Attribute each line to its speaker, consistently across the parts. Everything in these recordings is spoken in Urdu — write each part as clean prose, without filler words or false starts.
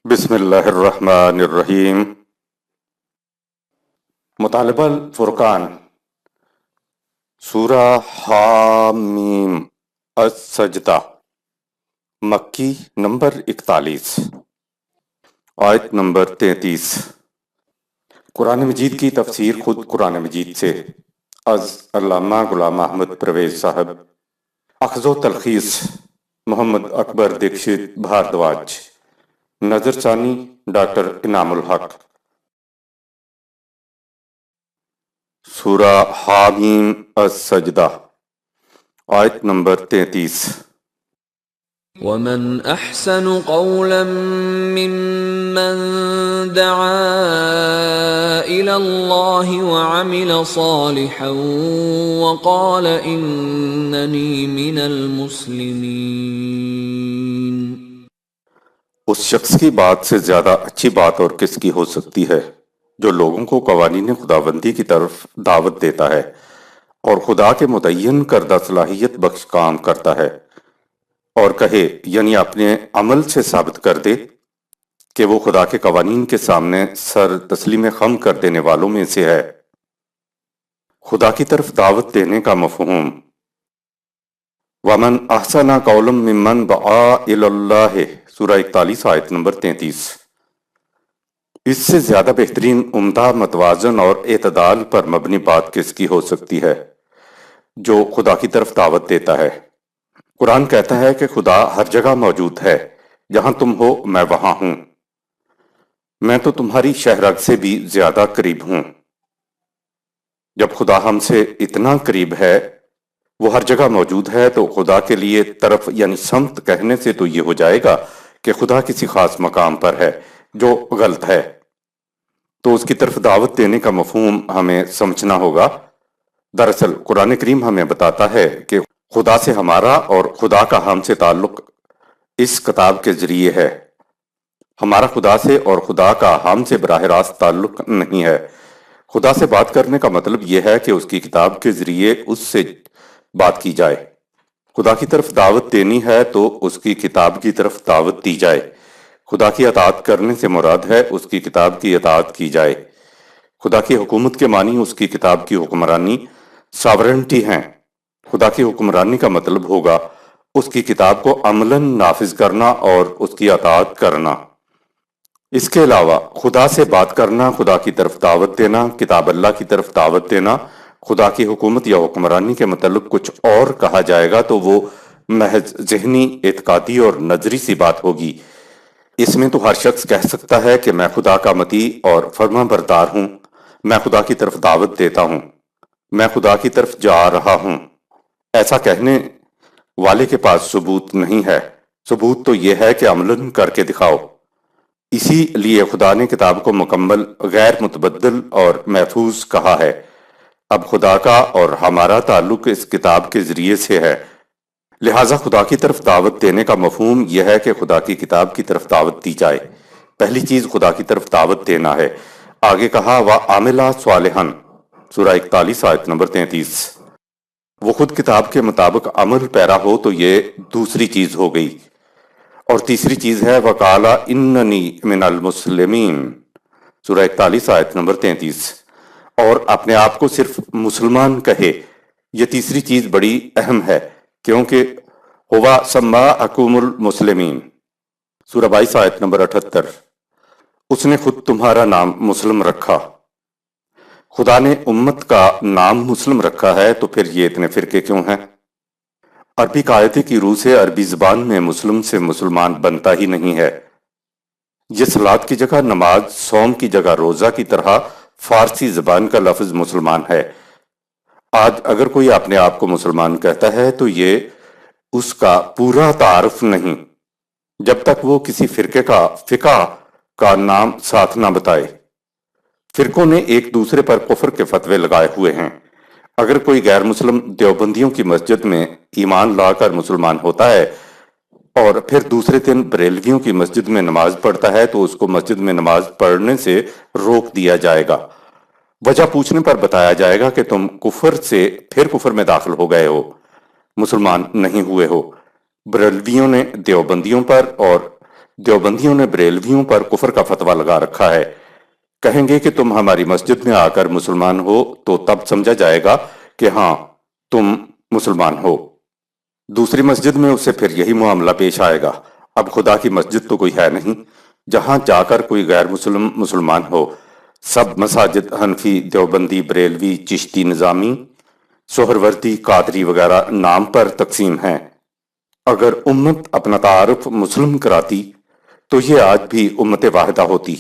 Speaker 1: بسم اللہ الرحمن الرحیم۔ مطالبہ الفرقان، سورہ حامیم السجدہ، مکی، نمبر 41، آیت نمبر 33۔ قرآن مجید کی تفسیر خود قرآن مجید سے از علامہ غلام احمد پرویز صاحب، اخذ و تلخیص محمد اکبر دکشت بھاردواج، نظر ثانی ڈاکٹر انعام الحق۔ سورہ حامیم السجدہ، آیت نمبر 33۔
Speaker 2: ومن احسن قولا ممن دعا الى الله وعمل صالحا وقال انني من المسلمين۔
Speaker 1: اس شخص کی بات سے زیادہ اچھی بات اور کس کی ہو سکتی ہے جو لوگوں کو قوانین خداوندی کی طرف دعوت دیتا ہے اور خدا کے متعین کردہ صلاحیت بخش کام کرتا ہے، اور کہے یعنی اپنے عمل سے ثابت کر دے کہ وہ خدا کے قوانین کے سامنے سر تسلیم خم کر دینے والوں میں سے ہے۔ خدا کی طرف دعوت دینے کا مفہوم، وَمَنْ أَحْسَنَ قَوْلًا مِّمَّنْ دَعَا إِلَى اللَّهِ، سورہ 41 آیت نمبر 33۔ اس سے زیادہ بہترین، عمدہ، متوازن اور اعتدال پر مبنی بات کس کی ہو سکتی ہے جو خدا کی طرف دعوت دیتا ہے۔ قرآن کہتا ہے کہ خدا ہر جگہ موجود ہے، جہاں تم ہو میں وہاں ہوں، میں تو تمہاری شہرگ سے بھی زیادہ قریب ہوں۔ جب خدا ہم سے اتنا قریب ہے، وہ ہر جگہ موجود ہے، تو خدا کے لیے طرف یعنی سمت کہنے سے تو یہ ہو جائے گا کہ خدا کسی خاص مقام پر ہے، جو غلط ہے۔ تو اس کی طرف دعوت دینے کا مفہوم ہمیں سمجھنا ہوگا۔ دراصل قرآن کریم ہمیں بتاتا ہے کہ خدا سے ہمارا اور خدا کا ہم سے تعلق اس کتاب کے ذریعے ہے۔ ہمارا خدا سے اور خدا کا ہم سے براہ راست تعلق نہیں ہے۔ خدا سے بات کرنے کا مطلب یہ ہے کہ اس کی کتاب کے ذریعے اس سے بات کی جائے۔ خدا کی طرف دعوت دینی ہے تو اس کی کتاب کی طرف دعوت دی جائے۔ خدا کی اطاعت کرنے سے مراد ہے اس کی کتاب کی اطاعت کی جائے۔ خدا کی حکومت کے معنی اس کی کتاب کی حکمرانی، ساورنٹی ہیں۔ خدا کی حکمرانی کا مطلب ہوگا اس کی کتاب کو عملاً نافذ کرنا اور اس کی اطاعت کرنا۔ اس کے علاوہ خدا سے بات کرنا، خدا کی طرف دعوت دینا، کتاب اللہ کی طرف دعوت دینا، خدا کی حکومت یا حکمرانی کے متعلق کچھ اور کہا جائے گا تو وہ محض ذہنی، اعتقادی اور نظری سی بات ہوگی۔ اس میں تو ہر شخص کہہ سکتا ہے کہ میں خدا کا مطیع اور فرما بردار ہوں، میں خدا کی طرف دعوت دیتا ہوں، میں خدا کی طرف جا رہا ہوں۔ ایسا کہنے والے کے پاس ثبوت نہیں ہے۔ ثبوت تو یہ ہے کہ عملاً کر کے دکھاؤ۔ اسی لیے خدا نے کتاب کو مکمل، غیر متبدل اور محفوظ کہا ہے۔ اب خدا کا اور ہمارا تعلق اس کتاب کے ذریعے سے ہے، لہٰذا خدا کی طرف دعوت دینے کا مفہوم یہ ہے کہ خدا کی کتاب کی طرف دعوت دی جائے۔ پہلی چیز خدا کی طرف دعوت دینا ہے۔ آگے کہا وَعَمِلَ صَالِحًا، سورہ 41 آیت نمبر 33۔ وہ خود کتاب کے مطابق عمل پیرا ہو تو یہ دوسری چیز ہو گئی۔ اور تیسری چیز ہے وَقَالَ إِنَّنِي مِنَ الْمُسْلِمِينَ، سورہ 41 آیت نمبر 33۔ اور اپنے آپ کو صرف مسلمان کہے، یہ تیسری چیز بڑی اہم ہے، کیونکہ ہوا سماءکم المسلمین، سورہ 22 آیت نمبر 78۔ اس نے خود تمہارا نام مسلم رکھا۔ خدا نے امت کا نام مسلم رکھا ہے تو پھر یہ اتنے فرقے کیوں ہیں؟ عربی قاعدے کی روح سے عربی زبان میں مسلم سے مسلمان بنتا ہی نہیں ہے۔ یہ صلاۃ کی جگہ نماز، صوم کی جگہ روزہ کی طرح فارسی زبان کا لفظ مسلمان ہے۔ آج اگر کوئی اپنے آپ کو مسلمان کہتا ہے تو یہ اس کا پورا تعارف نہیں، جب تک وہ کسی فرقے کا فقہ کا نام ساتھ نہ بتائے۔ فرقوں نے ایک دوسرے پر کفر کے فتوے لگائے ہوئے ہیں۔ اگر کوئی غیر مسلم دیوبندیوں کی مسجد میں ایمان لا کر مسلمان ہوتا ہے اور پھر دوسرے دن بریلویوں کی مسجد میں نماز پڑھتا ہے تو اس کو مسجد میں نماز پڑھنے سے روک دیا جائے گا۔ وجہ پوچھنے پر بتایا جائے گا کہ تم کفر سے پھر کفر میں داخل ہو گئے ہو، مسلمان نہیں ہوئے ہو۔ بریلویوں نے دیوبندیوں پر اور دیوبندیوں نے بریلویوں پر کفر کا فتویٰ لگا رکھا ہے۔ کہیں گے کہ تم ہماری مسجد میں آ کر مسلمان ہو تو تب سمجھا جائے گا کہ ہاں تم مسلمان ہو، دوسری مسجد میں اسے پھر یہی معاملہ پیش آئے گا۔ اب خدا کی مسجد تو کوئی ہے نہیں جہاں جا کر کوئی غیر مسلم مسلمان ہو۔ سب مساجد حنفی، دیوبندی، بریلوی، چشتی، نظامی، سہروردی، قادری وغیرہ نام پر تقسیم ہیں۔ اگر امت اپنا تعارف مسلم کراتی تو یہ آج بھی امت واحدہ ہوتی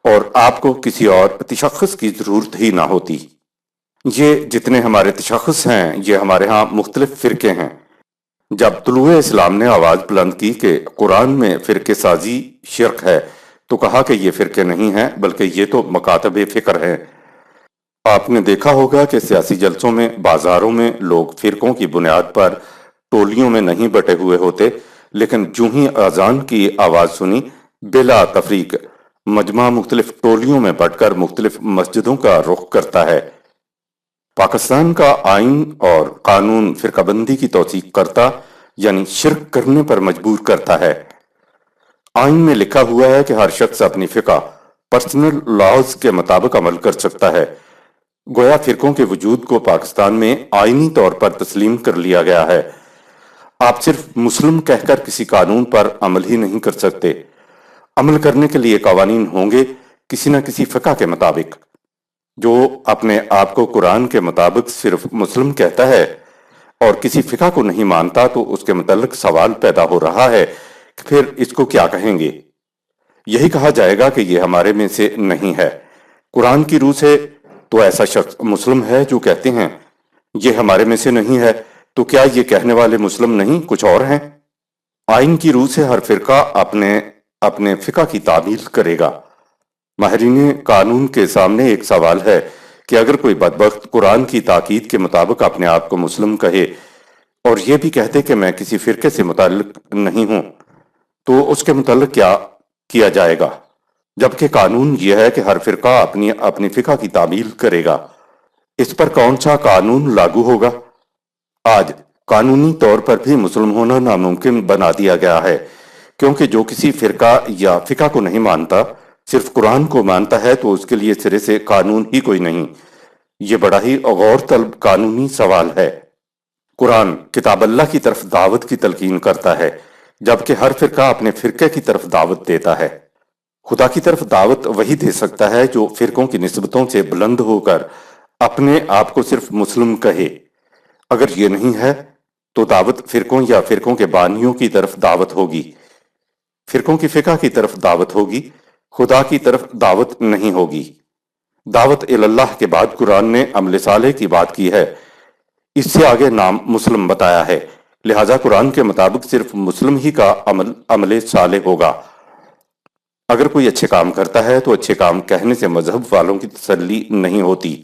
Speaker 1: اور آپ کو کسی اور تشخص کی ضرورت ہی نہ ہوتی۔ یہ جتنے ہمارے تشخص ہیں یہ ہمارے ہاں مختلف فرقے ہیں۔ جب طلوع اسلام نے آواز بلند کی کہ قرآن میں فرقے سازی شرک ہے تو کہا کہ یہ فرقے نہیں ہیں بلکہ یہ تو مکاتب فکر ہیں۔ آپ نے دیکھا ہوگا کہ سیاسی جلسوں میں، بازاروں میں لوگ فرقوں کی بنیاد پر ٹولیوں میں نہیں بٹے ہوئے ہوتے، لیکن جوں ہی اذان کی آواز سنی بلا تفریق مجمع مختلف ٹولیوں میں بٹ کر مختلف مسجدوں کا رخ کرتا ہے۔ پاکستان کا آئین اور قانون فرقہ بندی کی توثیق کرتا یعنی شرک کرنے پر مجبور کرتا ہے۔ آئین میں لکھا ہوا ہے کہ ہر شخص اپنی فقہ پرسنل لاز کے مطابق عمل کر سکتا ہے۔ گویا فرقوں کے وجود کو پاکستان میں آئینی طور پر تسلیم کر لیا گیا ہے۔ آپ صرف مسلم کہہ کر کسی قانون پر عمل ہی نہیں کر سکتے۔ عمل کرنے کے لیے قوانین ہوں گے کسی نہ کسی فقہ کے مطابق۔ جو اپنے آپ کو قرآن کے مطابق صرف مسلم کہتا ہے اور کسی فقہ کو نہیں مانتا تو اس کے متعلق سوال پیدا ہو رہا ہے کہ پھر اس کو کیا کہیں گے؟ یہی کہا جائے گا کہ یہ ہمارے میں سے نہیں ہے۔ قرآن کی روح سے تو ایسا شخص مسلم ہے جو کہتے ہیں یہ ہمارے میں سے نہیں ہے، تو کیا یہ کہنے والے مسلم نہیں کچھ اور ہیں؟ آئین کی روح سے ہر فرقہ اپنے فقہ کی تعمیل کرے گا۔ ماہرین قانون کے سامنے ایک سوال ہے کہ اگر کوئی بدبخت قرآن کی تاکید کے مطابق اپنے آپ کو مسلم کہے اور یہ بھی کہتے کہ میں کسی فرقے سے متعلق نہیں ہوں تو اس کے متعلق کیا کیا جائے گا؟ جبکہ قانون یہ ہے کہ ہر فرقہ اپنی فقہ کی تعمیل کرے گا۔ اس پر کون سا قانون لاگو ہوگا؟ آج قانونی طور پر بھی مسلم ہونا ناممکن بنا دیا گیا ہے، کیونکہ جو کسی فرقہ یا فقہ کو نہیں مانتا، صرف قرآن کو مانتا ہے تو اس کے لیے سرے سے قانون ہی کوئی نہیں۔ یہ بڑا ہی غور طلب قانونی سوال ہے۔ قرآن کتاب اللہ کی طرف دعوت کی تلقین کرتا ہے، جبکہ ہر فرقہ اپنے فرقے کی طرف دعوت دیتا ہے۔ خدا کی طرف دعوت وہی دے سکتا ہے جو فرقوں کی نسبتوں سے بلند ہو کر اپنے آپ کو صرف مسلم کہے۔ اگر یہ نہیں ہے تو دعوت فرقوں یا فرقوں کے بانیوں کی طرف دعوت ہوگی، فرقوں کی فقہ کی طرف دعوت ہوگی، خدا کی طرف دعوت نہیں ہوگی۔ دعوت اللہ کے بعد قرآن نے عمل صالح کی بات کی ہے، اس سے آگے نام مسلم بتایا ہے، لہذا قرآن کے مطابق صرف مسلم ہی کا عمل صالح ہوگا۔ اگر کوئی اچھے کام کرتا ہے تو اچھے کام کہنے سے مذہب والوں کی تسلی نہیں ہوتی۔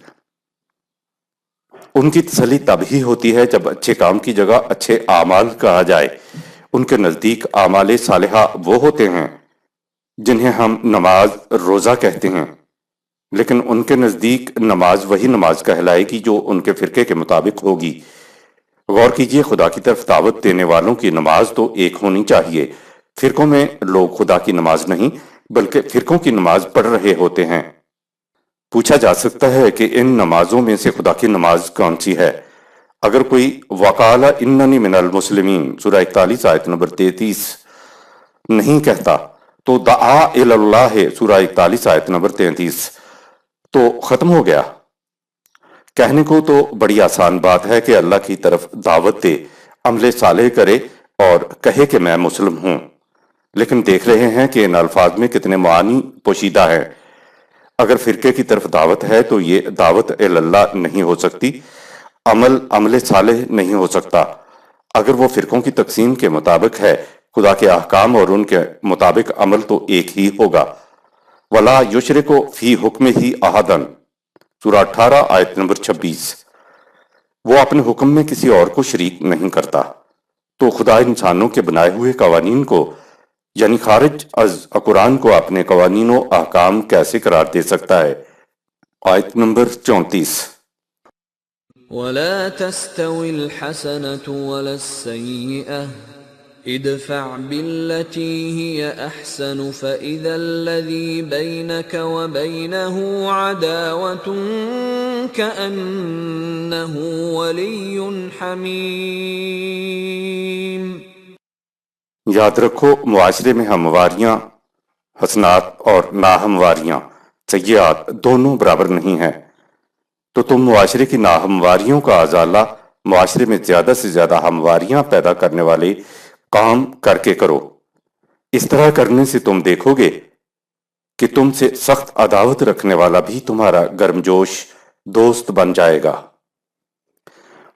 Speaker 1: ان کی تسلی تب ہی ہوتی ہے جب اچھے کام کی جگہ اچھے اعمال کہا جائے۔ ان کے نزدیک اعمال صالحہ وہ ہوتے ہیں جنہیں ہم نماز روزہ کہتے ہیں، لیکن ان کے نزدیک نماز وہی نماز کہلائے گی جو ان کے فرقے کے مطابق ہوگی۔ غور کیجئے، خدا کی طرف دعوت دینے والوں کی نماز تو ایک ہونی چاہیے۔ فرقوں میں لوگ خدا کی نماز نہیں بلکہ فرقوں کی نماز پڑھ رہے ہوتے ہیں۔ پوچھا جا سکتا ہے کہ ان نمازوں میں سے خدا کی نماز کون سی ہے؟ اگر کوئی وقال اننی من المسلمین سورہ 41 آیت نمبر 33 نہیں کہتا تو دعا الی اللہ سورہ 41 آیت نمبر 33 تو ختم ہو گیا۔ کہنے کو تو بڑی آسان بات ہے کہ اللہ کی طرف دعوت دے، عمل صالح کرے اور کہے کہ میں مسلم ہوں، لیکن دیکھ رہے ہیں کہ ان الفاظ میں کتنے معانی پوشیدہ ہیں۔ اگر فرقے کی طرف دعوت ہے تو یہ دعوت اللہ نہیں ہو سکتی، عمل صالح نہیں ہو سکتا۔ اگر وہ فرقوں کی تقسیم کے مطابق ہے، خدا کے احکام اور ان کے مطابق عمل تو ایک ہی ہوگا۔ وَلَا يُشْرِكُ فِي حُكْمِهِ أَحَدًا سورہ 18 آیت نمبر 26۔ وہ اپنے حکم میں کسی اور کو شریک نہیں کرتا۔ تو خدا انسانوں کے بنائے ہوئے قوانین کو یعنی خارج از قرآن کو اپنے قوانین و احکام کیسے قرار دے سکتا ہے؟ آیت نمبر 34۔
Speaker 2: وَلَا تَسْتَوِي الْحَسَنَةُ وَلَا السَّيِّئَةُ ادفع بالتي هي احسن فاذا الذي بينك وبينه عداوة كأنه ولي حميم۔
Speaker 1: یاد رکھو معاشرے میں ہمواریاں، حسنات اور ناہمواریاں، سیئات دونوں برابر نہیں ہیں، تو تم معاشرے کی ناہمواریوں کا ازالہ معاشرے میں زیادہ سے زیادہ ہمواریاں پیدا کرنے والے کام کر کے کرو۔ اس طرح کرنے سے تم دیکھو گے کہ تم سے سخت عداوت رکھنے والا بھی تمہارا گرمجوش دوست بن جائے گا۔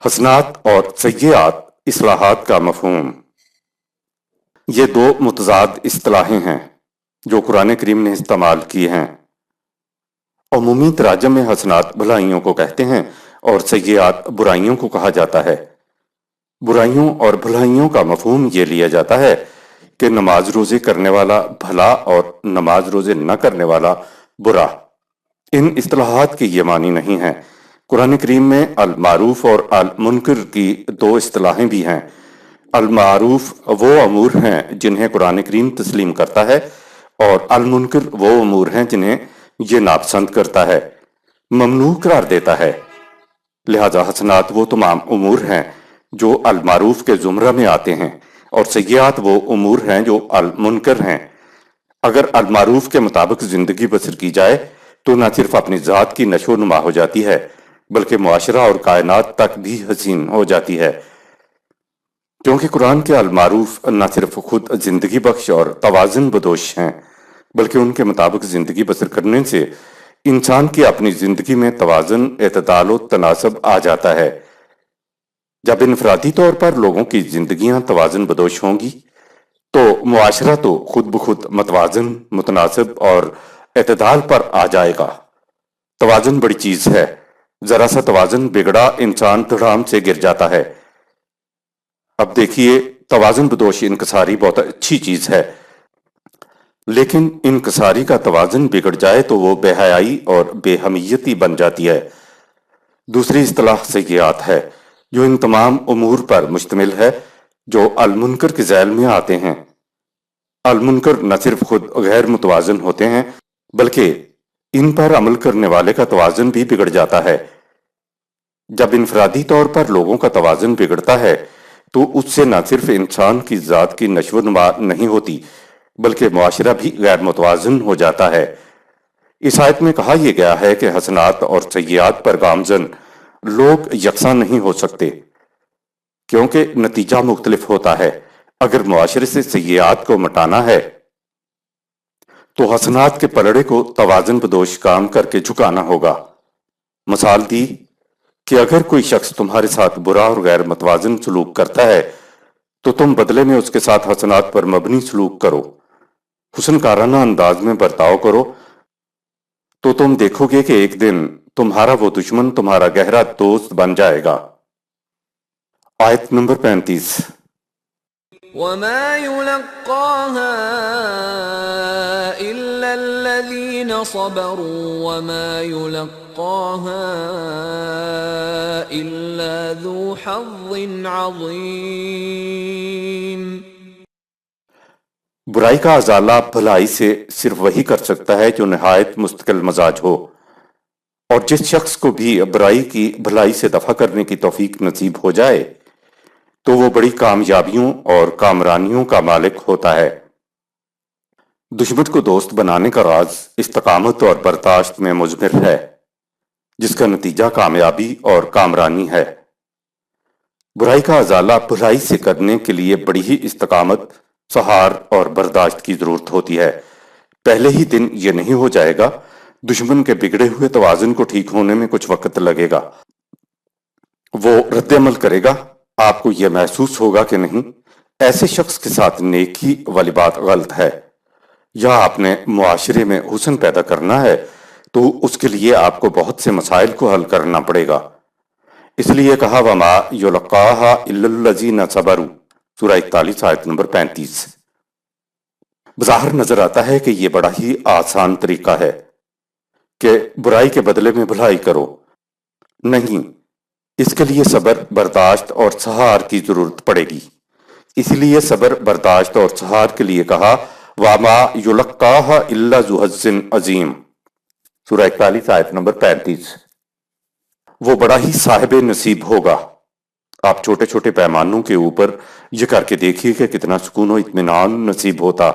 Speaker 1: حسنات اور سیئات، اصلاحات کا مفہوم۔ یہ دو متضاد اصطلاحیں ہیں جو قرآن کریم نے استعمال کی ہیں۔ عمومی تراجم میں حسنات بھلائیوں کو کہتے ہیں اور سیئات برائیوں کو کہا جاتا ہے۔ برائیوں اور بھلائیوں کا مفہوم یہ لیا جاتا ہے کہ نماز روزے کرنے والا بھلا اور نماز روزے نہ کرنے والا برا۔ ان اصطلاحات کے یہ معنی نہیں ہیں۔ قرآن کریم میں المعروف اور المنکر کی دو اصطلاحیں بھی ہیں۔ المعروف وہ امور ہیں جنہیں قرآن کریم تسلیم کرتا ہے، اور المنکر وہ امور ہیں جنہیں یہ ناپسند کرتا ہے، ممنوع قرار دیتا ہے۔ لہذا حسنات وہ تمام امور ہیں جو المعروف کے زمرہ میں آتے ہیں، اور سیئات وہ امور ہیں جو المنکر ہیں۔ اگر المعروف کے مطابق زندگی بسر کی جائے تو نہ صرف اپنی ذات کی نشو و نما ہو جاتی ہے بلکہ معاشرہ اور کائنات تک بھی حسین ہو جاتی ہے، کیونکہ قرآن کے المعروف نہ صرف خود زندگی بخش اور توازن بدوش ہیں بلکہ ان کے مطابق زندگی بسر کرنے سے انسان کی اپنی زندگی میں توازن، اعتدال و تناسب آ جاتا ہے۔ جب انفرادی طور پر لوگوں کی زندگیاں توازن بدوش ہوں گی تو معاشرہ تو خود بخود متوازن، متناسب اور اعتدال پر آ جائے گا۔ توازن بڑی چیز ہے، ذرا سا توازن بگڑا انسان دھڑام سے گر جاتا ہے۔ اب دیکھیے، توازن بدوش انکساری بہت اچھی چیز ہے، لیکن انکساری کا توازن بگڑ جائے تو وہ بے حیائی اور بے حمیتی بن جاتی ہے۔ دوسری اصطلاح سیئات ہے جو ان تمام امور پر مشتمل ہے جو المنکر کے ذیل میں آتے ہیں۔ المنکر نہ صرف خود غیر متوازن ہوتے ہیں بلکہ ان پر عمل کرنے والے کا توازن بھی بگڑ جاتا ہے۔ جب انفرادی طور پر لوگوں کا توازن بگڑتا ہے تو اس سے نہ صرف انسان کی ذات کی نشو و نما نہیں ہوتی بلکہ معاشرہ بھی غیر متوازن ہو جاتا ہے۔ اس آیت میں کہا یہ گیا ہے کہ حسنات اور سیئات پر گامزن لوگ یکساں نہیں ہو سکتے کیونکہ نتیجہ مختلف ہوتا ہے۔ اگر معاشرے سے سیئات کو مٹانا ہے تو حسنات کے پلڑے کو توازن بدوش کام کر کے جھکانا ہوگا۔ مثال دی کہ اگر کوئی شخص تمہارے ساتھ برا اور غیر متوازن سلوک کرتا ہے تو تم بدلے میں اس کے ساتھ حسنات پر مبنی سلوک کرو، حسن کارانہ انداز میں برتاؤ کرو، تو تم دیکھو گے کہ ایک دن تمہارا وہ دشمن تمہارا گہرا دوست بن جائے گا۔ آیت نمبر 35۔
Speaker 2: وما يلقاها إلا الذين صبروا وما يلقاها إلا ذو حظ عظيم۔
Speaker 1: برائی کا ازالہ بھلائی سے صرف وہی کر سکتا ہے جو نہایت مستقل مزاج ہو، اور جس شخص کو بھی برائی کی بھلائی سے دفع کرنے کی توفیق نصیب ہو جائے تو وہ بڑی کامیابیوں اور کامرانیوں کا مالک ہوتا ہے۔ دشمن کو دوست بنانے کا راز استقامت اور برداشت میں مضمر ہے، جس کا نتیجہ کامیابی اور کامرانی ہے۔ برائی کا ازالہ بھلائی سے کرنے کے لیے بڑی ہی استقامت، سہار اور برداشت کی ضرورت ہوتی ہے۔ پہلے ہی دن یہ نہیں ہو جائے گا، دشمن کے بگڑے ہوئے توازن کو ٹھیک ہونے میں کچھ وقت لگے گا۔ وہ رد عمل کرے گا، آپ کو یہ محسوس ہوگا کہ نہیں، ایسے شخص کے ساتھ نیکی والی بات غلط ہے، یا آپ نے معاشرے میں حسن پیدا کرنا ہے تو اس کے لیے آپ کو بہت سے مسائل کو حل کرنا پڑے گا۔ اس لیے کہا وَمَا يُلَقَّاهَا إِلَّا الَّذِينَ صَبَرُوا، سورہ 41 آیت نمبر 35۔ بظاہر نظر آتا ہے کہ یہ بڑا ہی آسان طریقہ ہے کہ برائی کے بدلے میں بھلائی کرو، نہیں، اس کے لیے صبر، برداشت اور سہار کی ضرورت پڑے گی۔ اس لیے صبر، برداشت اور سہار کے لیے کہا وَمَا يُلَقَّاهَا إِلَّا ذُو حَظٍّ عَظِيمٍ، سورہ 41 آیت نمبر 35۔ وہ بڑا ہی صاحب نصیب ہوگا۔ آپ چھوٹے چھوٹے پیمانوں کے اوپر یہ کر کے دیکھیے کہ کتنا سکون و اطمینان نصیب ہوتا۔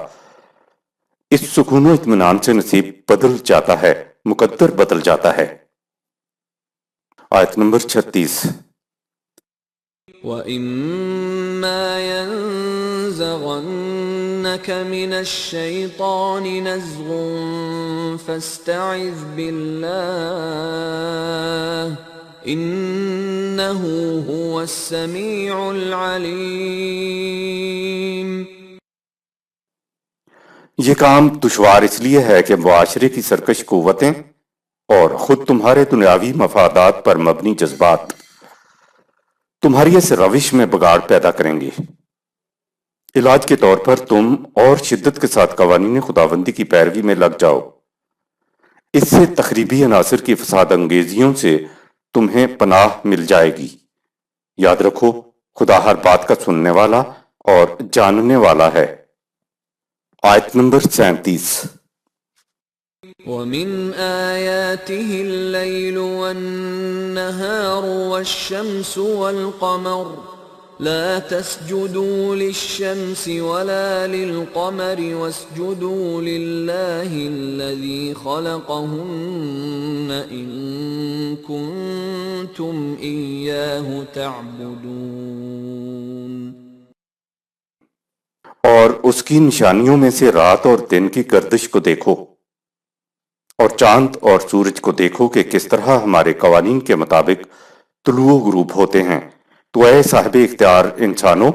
Speaker 1: اس سکون و اطمینان سے نصیب بدل جاتا ہے، مقدر بدل جاتا ہے۔ آیت نمبر 36۔
Speaker 2: وَإِمَّا يَنزَغَنَّكَ مِنَ الشَّيْطَانِ نَزْغٌ فَاسْتَعِذْ بِاللَّهِ إِنَّهُ هُوَ السَّمِيعُ الْعَلِيمُ۔
Speaker 1: یہ کام دشوار اس لیے ہے کہ معاشرے کی سرکش قوتیں اور خود تمہارے دنیاوی مفادات پر مبنی جذبات تمہاری اس روش میں بگاڑ پیدا کریں گے۔ علاج کے طور پر تم اور شدت کے ساتھ قوانین خداوندی کی پیروی میں لگ جاؤ۔ اس سے تخریبی عناصر کی فساد انگیزیوں سے تمہیں پناہ مل جائے گی۔ یاد رکھو، خدا ہر بات کا سننے والا اور جاننے والا ہے۔ آیت نمبر 37۔
Speaker 2: وَمِنْ آيَاتِهِ اللَّيْلُ وَالنَّهَارُ وَالشَّمْسُ وَالْقَمَرُ لَا تَسْجُدُوا لِلشَّمْسِ وَلَا لِلْقَمَرِ وَاسْجُدُوا لِلَّهِ الَّذِي خَلَقَهُنَّ إِن كُنتُمْ إِيَّاهُ تَعْبُدُونَ۔
Speaker 1: اور اس کی نشانیوں میں سے رات اور دن کی گردش کو دیکھو، اور چاند اور سورج کو دیکھو کہ کس طرح ہمارے قوانین کے مطابق طلوع و غروب ہوتے ہیں۔ تو اے صاحب اختیار انسانوں،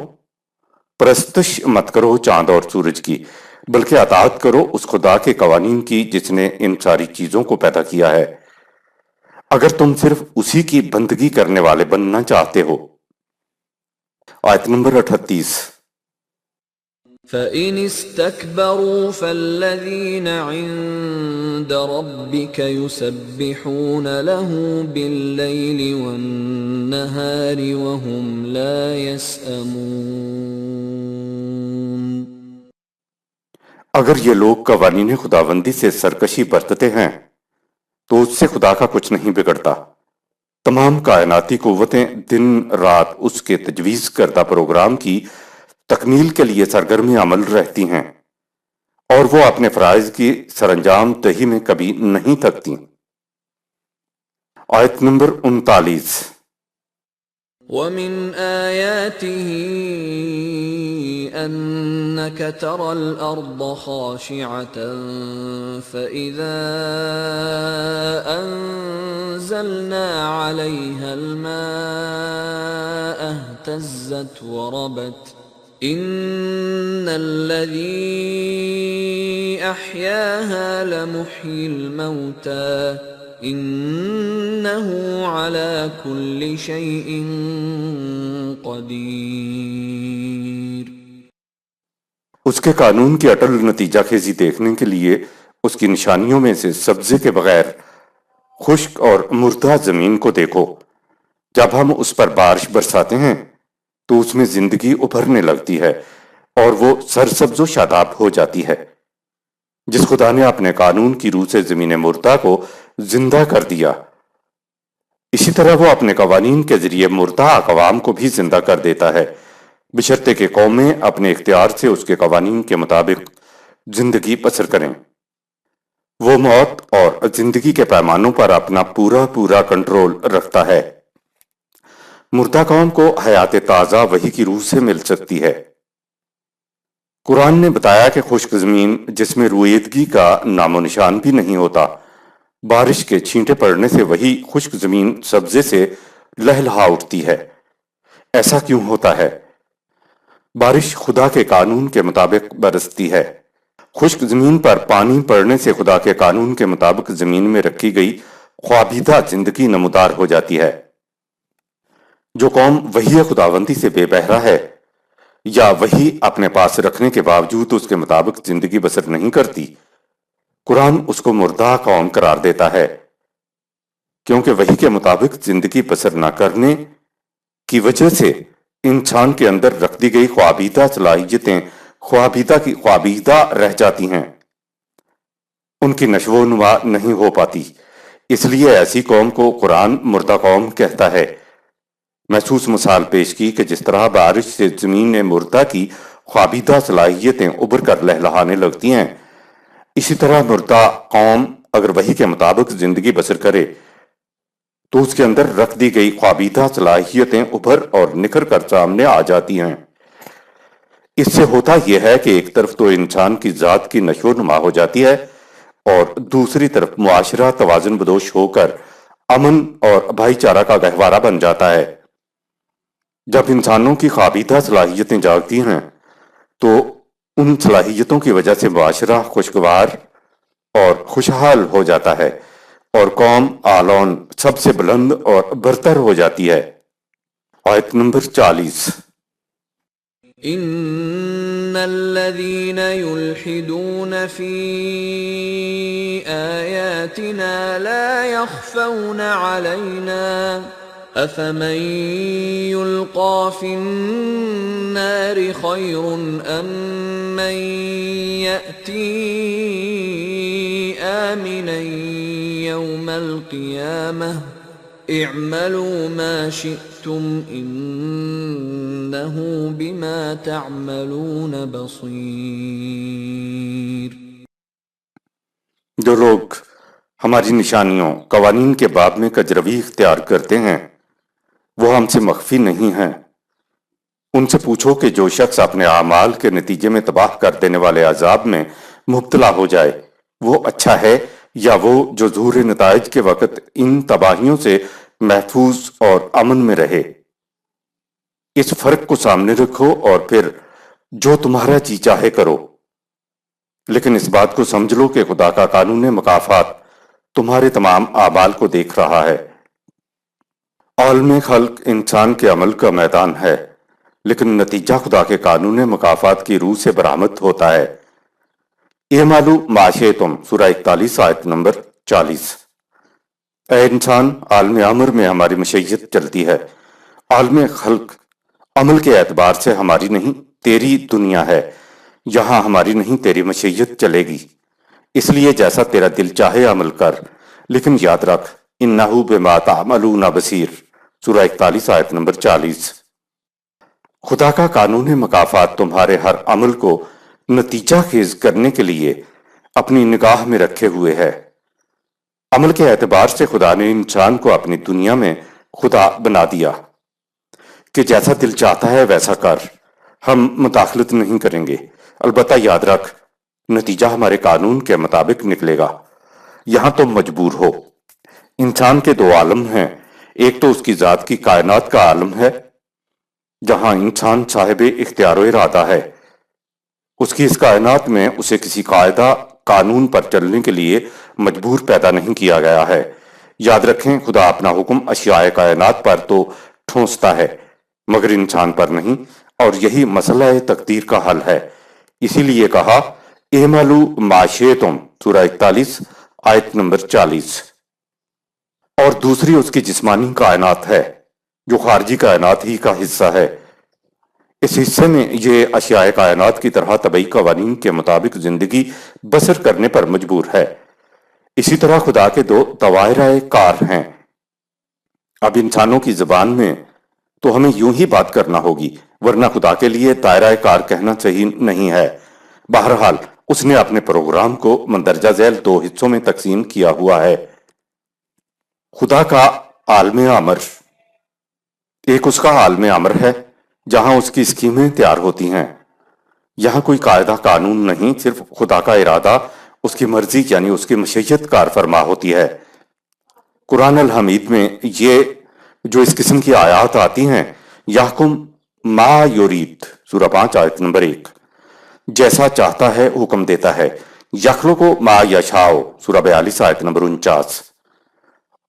Speaker 1: پرستش مت کرو چاند اور سورج کی، بلکہ اطاعت کرو اس خدا کے قوانین کی جس نے ان ساری چیزوں کو پیدا کیا ہے، اگر تم صرف اسی کی بندگی کرنے والے بننا چاہتے ہو۔ آیت نمبر 38۔
Speaker 2: فَإِنِ اسْتَكْبَرُوا فَالَّذِينَ عِندَ رَبِّكَ يُسَبِّحُونَ لَهُ بِاللَّيْلِ وَالنَّهَارِ وَهُمْ لَا يَسْأَمُونَ۔
Speaker 1: اگر یہ لوگ قوانین خداوندی سے سرکشی برتتے ہیں تو اس سے خدا کا کچھ نہیں بگڑتا۔ تمام کائناتی قوتیں دن رات اس کے تجویز کردہ پروگرام کی تکمیل کے لیے سرگرم عمل رہتی ہیں، اور وہ اپنے فرائض کی سرانجام دہی میں کبھی نہیں تھکتی۔ آیت نمبر 39۔
Speaker 2: وَمِنْ آيَاتِهِ أَنَّكَ تَرَى الْأَرْضَ خَاشِعَةً فَإِذَا أَنزَلْنَا عَلَيْهَا الْمَاءَ اهْتَزَّتْ وَرَبَتْ إِنَّ الَّذِي أَحْيَاهَا لَمُحْيِي الْمَوْتَى إِنَّهُ عَلَى كُلِّ شَيْءٍ قَدِيرٌ۔
Speaker 1: اس کے قانون کی اٹل نتیجہ خیزی دیکھنے کے لیے اس کی نشانیوں میں سے سبزے کے بغیر خشک اور مردہ زمین کو دیکھو۔ جب ہم اس پر بارش برساتے ہیں تو اس میں زندگی ابھرنے لگتی ہے اور وہ سرسبز و شاداب ہو جاتی ہے۔ جس خدا نے اپنے قانون کی روح سے زمین مردہ کو زندہ کر دیا، اسی طرح وہ اپنے قوانین کے ذریعے مردہ اقوام کو بھی زندہ کر دیتا ہے، بشرطے کہ قومیں اپنے اختیار سے اس کے قوانین کے مطابق زندگی بسر کریں۔ وہ موت اور زندگی کے پیمانوں پر اپنا پورا کنٹرول رکھتا ہے۔ مردہ قوم کو حیات تازہ وحی کی روح سے مل سکتی ہے۔ قرآن نے بتایا کہ خشک زمین جس میں رویدگی کا نام و نشان بھی نہیں ہوتا، بارش کے چھینٹے پڑنے سے وہی خشک زمین سبزے سے لہلہا اٹھتی ہے۔ ایسا کیوں ہوتا ہے؟ بارش خدا کے قانون کے مطابق برستی ہے۔ خشک زمین پر پانی پڑنے سے خدا کے قانون کے مطابق زمین میں رکھی گئی خوابیدہ زندگی نمودار ہو جاتی ہے۔ جو قوم وحی خداوندی سے بے بہرہ ہے یا وحی اپنے پاس رکھنے کے باوجود اس کے مطابق زندگی بسر نہیں کرتی، قرآن اس کو مردہ قوم قرار دیتا ہے، کیونکہ وحی کے مطابق زندگی بسر نہ کرنے کی وجہ سے انسان کے اندر رکھ دی گئی خوابیدہ صلاحیتیں خوابیدہ رہ جاتی ہیں، ان کی نشو و نما نہیں ہو پاتی۔ اس لیے ایسی قوم کو قرآن مردہ قوم کہتا ہے۔ محسوس مثال پیش کی کہ جس طرح بارش سے زمین مردہ کی خوابیدہ صلاحیتیں ابھر کر لہلہانے لگتی ہیں، اسی طرح مردہ قوم اگر وحی کے مطابق زندگی بسر کرے تو اس کے اندر رکھ دی گئی خوابیدہ صلاحیتیں ابھر اور نکھر کر سامنے آ جاتی ہیں۔ اس سے ہوتا یہ ہے کہ ایک طرف تو انسان کی ذات کی نشو و نما ہو جاتی ہے اور دوسری طرف معاشرہ توازن بدوش ہو کر امن اور بھائی چارہ کا گہوارہ بن جاتا ہے۔ جب انسانوں کی خوابیدہ صلاحیتیں جاگتی ہیں تو ان صلاحیتوں کی وجہ سے معاشرہ خوشگوار اور خوشحال ہو جاتا ہے اور قوم آلون سب سے بلند اور برتر ہو جاتی ہے۔ آیت نمبر 40۔
Speaker 2: ان الذين يلحدون في آياتنا لا يخفون علينا افمن يلقى في النار خير ام من يأتي آمنا يوم القيامة اعملوا ما شئتم انه بما تعملون بصیر۔
Speaker 1: جو لوگ ہماری نشانیوں قوانین کے باب میں کجروی اختیار کرتے ہیں وہ ہم سے مخفی نہیں ہیں۔ ان سے پوچھو کہ جو شخص اپنے اعمال کے نتیجے میں تباہ کر دینے والے عذاب میں مبتلا ہو جائے وہ اچھا ہے یا وہ جو ظہور نتائج کے وقت ان تباہیوں سے محفوظ اور امن میں رہے۔ اس فرق کو سامنے رکھو اور پھر جو تمہارا جی چاہے کرو، لیکن اس بات کو سمجھ لو کہ خدا کا قانون مکافات تمہارے تمام اعمال کو دیکھ رہا ہے۔ عالم خلق انسان کے عمل کا میدان ہے، لیکن نتیجہ خدا کے قانون مکافات کی روح سے برآمد ہوتا ہے۔ اعملوا ما شئتم سورہ 41 آیت نمبر 40۔ اے انسان، عالم امر میں ہماری مشیت چلتی ہے۔ عالم خلق عمل کے اعتبار سے ہماری نہیں تیری دنیا ہے، یہاں ہماری نہیں تیری مشیت چلے گی۔ اس لیے جیسا تیرا دل چاہے عمل کر، لیکن یاد رکھ انہ بما تعملون بصیر سورہ 41 آیت نمبر 40۔ خدا کا قانون مکافات تمہارے ہر عمل کو نتیجہ خیز کرنے کے لیے اپنی نگاہ میں رکھے ہوئے ہے۔ عمل کے اعتبار سے خدا نے انسان کو اپنی دنیا میں خدا بنا دیا کہ جیسا دل چاہتا ہے ویسا کر، ہم مداخلت نہیں کریں گے، البتہ یاد رکھ نتیجہ ہمارے قانون کے مطابق نکلے گا۔ یہاں تم مجبور ہو۔ انسان کے دو عالم ہیں، ایک تو اس کی ذات کی کائنات کا عالم ہے جہاں انسان صاحب اختیار و ارادہ ہے۔ اس کی اس کائنات میں اسے کسی قاعدہ قانون پر چلنے کے لیے مجبور پیدا نہیں کیا گیا ہے۔ یاد رکھیں خدا اپنا حکم اشیاء کائنات پر تو ٹھونستا ہے مگر انسان پر نہیں، اور یہی مسئلہ تقدیر کا حل ہے۔ اسی لیے کہا اعملوا ما شئتم سورہ 41 آیت نمبر 40۔ اور دوسری اس کی جسمانی کائنات ہے جو خارجی کائنات ہی کا حصہ ہے۔ اس حصے میں یہ اشیاء کائنات کی طرح طبعی قوانین کے مطابق زندگی بسر کرنے پر مجبور ہے۔ اسی طرح خدا کے دو دائرہ کار ہیں۔ اب انسانوں کی زبان میں تو ہمیں یوں ہی بات کرنا ہوگی، ورنہ خدا کے لیے دائرہ کار کہنا صحیح نہیں ہے۔ بہرحال اس نے اپنے پروگرام کو مندرجہ ذیل دو حصوں میں تقسیم کیا ہوا ہے۔ خدا کا عالم امر، ایک اس کا عالم امر ہے جہاں اس کی اسکیمیں تیار ہوتی ہیں۔ یہاں کوئی قاعدہ قانون نہیں، صرف خدا کا ارادہ، اس کی مرضی یعنی اس کی مشیت کار فرما ہوتی ہے۔ قرآن الحمید میں یہ جو اس قسم کی آیات آتی ہیں، یحکم ما یرید سورہ 5 آیت نمبر 1، جیسا چاہتا ہے حکم دیتا ہے۔ یخلق ما یشاء سورہ 42 آیت نمبر 49،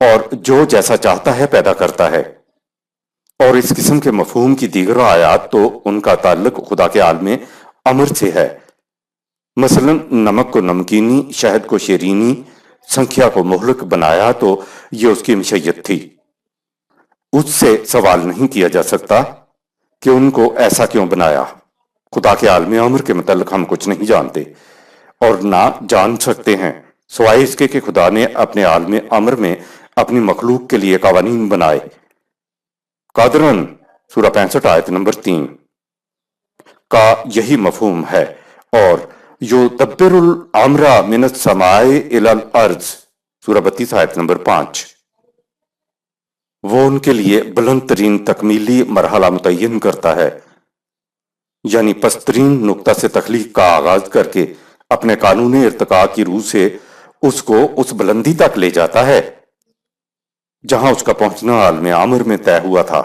Speaker 1: اور جو جیسا چاہتا ہے پیدا کرتا ہے۔ اور اس قسم کے مفہوم کی دیگر آیات تو ان کا تعلق خدا کے عالم امر سے ہے۔ مثلا نمک کو نمکینی، شہد کو شیرینی، سنکھیا کو مہلک بنایا تو یہ اس کی مشیت تھی۔ اس سے سوال نہیں کیا جا سکتا کہ ان کو ایسا کیوں بنایا۔ خدا کے عالم امر کے متعلق ہم کچھ نہیں جانتے اور نہ جان سکتے ہیں سوائے اس کے کہ خدا نے اپنے عالم امر میں اپنی مخلوق کے لیے قوانین بنائے۔ قادرن سورہ 65 آیت نمبر 3 کا یہی مفہوم ہے، اور یدبر الامر من السماء الی الارض سورہ 32 آیت نمبر 5، وہ ان کے لیے بلند ترین تکمیلی مرحلہ متعین کرتا ہے، یعنی پسترین نقطہ سے تخلیق کا آغاز کر کے اپنے قانون ارتقاء کی روح سے اس کو اس بلندی تک لے جاتا ہے جہاں اس کا پہنچنا عالم امر میں طے ہوا تھا۔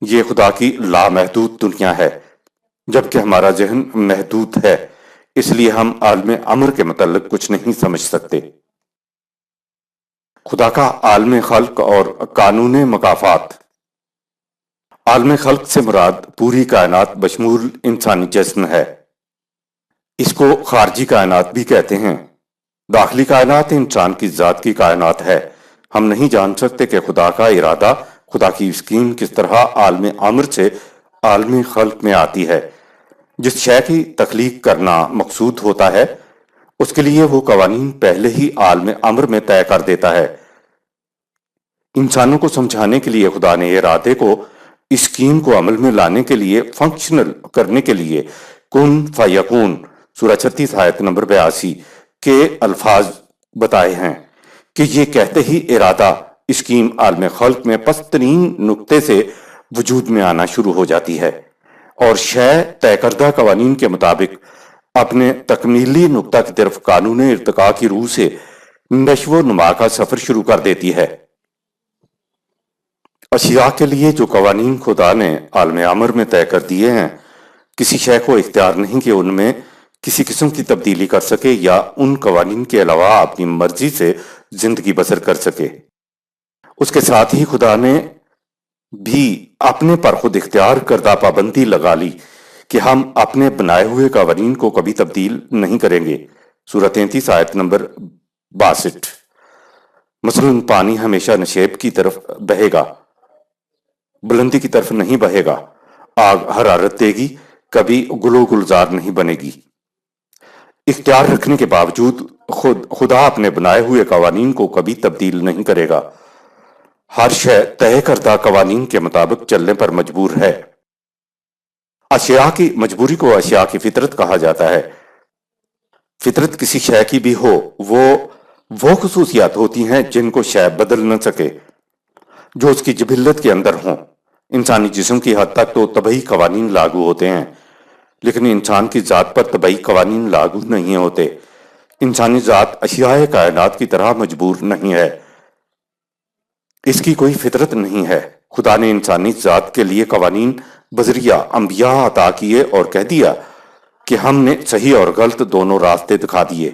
Speaker 1: یہ خدا کی لامحدود دنیا ہے، جبکہ ہمارا ذہن محدود ہے، اس لیے ہم عالم امر کے متعلق کچھ نہیں سمجھ سکتے۔ خدا کا عالم خلق اور قانون مکافات۔ عالم خلق سے مراد پوری کائنات بشمول انسانی جسم ہے۔ اس کو خارجی کائنات بھی کہتے ہیں۔ داخلی کائنات انسان کی ذات کی کائنات ہے۔ ہم نہیں جان سکتے کہ خدا کا ارادہ، خدا کی اسکیم کس طرح عالم امر سے عالم خلق میں آتی ہے۔ جس شے کی تخلیق کرنا مقصود ہوتا ہے اس کے لیے وہ قوانین پہلے ہی عالم امر میں طے کر دیتا ہے۔ انسانوں کو سمجھانے کے لیے خدا نے ارادے کو اسکیم کو عمل میں لانے کے لیے فنکشنل کرنے کے لیے کن فیکون سورہ 36 آیت نمبر 82 کے الفاظ بتائے ہیں کہ یہ کہتے ہی ارادہ اسکیم عالم خلق میں پسترین نقطے سے وجود میں آنا شروع ہو جاتی ہے، اور شے طے کردہ قوانین کے مطابق اپنے تکمیلی نقطہ کی طرف قانون ارتقاء کی روح سے نشو و نما کا سفر شروع کر دیتی ہے۔ اشیاء کے لیے جو قوانین خدا نے عالم امر میں طے کر دیے ہیں، کسی شے کو اختیار نہیں کہ ان میں کسی قسم کی تبدیلی کر سکے یا ان قوانین کے علاوہ اپنی مرضی سے زندگی بسر کر سکے۔ اس کے ساتھ ہی خدا نے بھی اپنے پر خود اختیار کردہ پابندی لگا لی کہ ہم اپنے بنائے ہوئے قوانین کو کبھی تبدیل نہیں کریں گے۔ سورہ 33 آیت نمبر 62۔ مثلا پانی ہمیشہ نشیب کی طرف بہے گا، بلندی کی طرف نہیں بہے گا۔ آگ حرارت دے گی، کبھی گلو گلزار نہیں بنے گی۔ اختیار رکھنے کے باوجود خدا اپنے بنائے ہوئے قوانین کو کبھی تبدیل نہیں کرے گا۔ ہر شے طے کردہ قوانین کے مطابق چلنے پر مجبور ہے۔ اشیاء کی مجبوری کو اشیاء کی فطرت کہا جاتا ہے۔ فطرت کسی شے کی بھی ہو، وہ خصوصیات ہوتی ہیں جن کو شے بدل نہ سکے، جو اس کی جبلت کے اندر ہوں۔ انسانی جسم کی حد تک تو طبعی قوانین لاگو ہوتے ہیں، لیکن انسان کی ذات پر طبعی قوانین لاگو نہیں ہوتے۔ انسانی ذات اشیاء کائنات کی طرح مجبور نہیں ہے، اس کی کوئی فطرت نہیں ہے۔ خدا نے انسانی ذات کے لیے قوانین بذریعہ انبیاء عطا کیے اور کہہ دیا کہ ہم نے صحیح اور غلط دونوں راستے دکھا دیے۔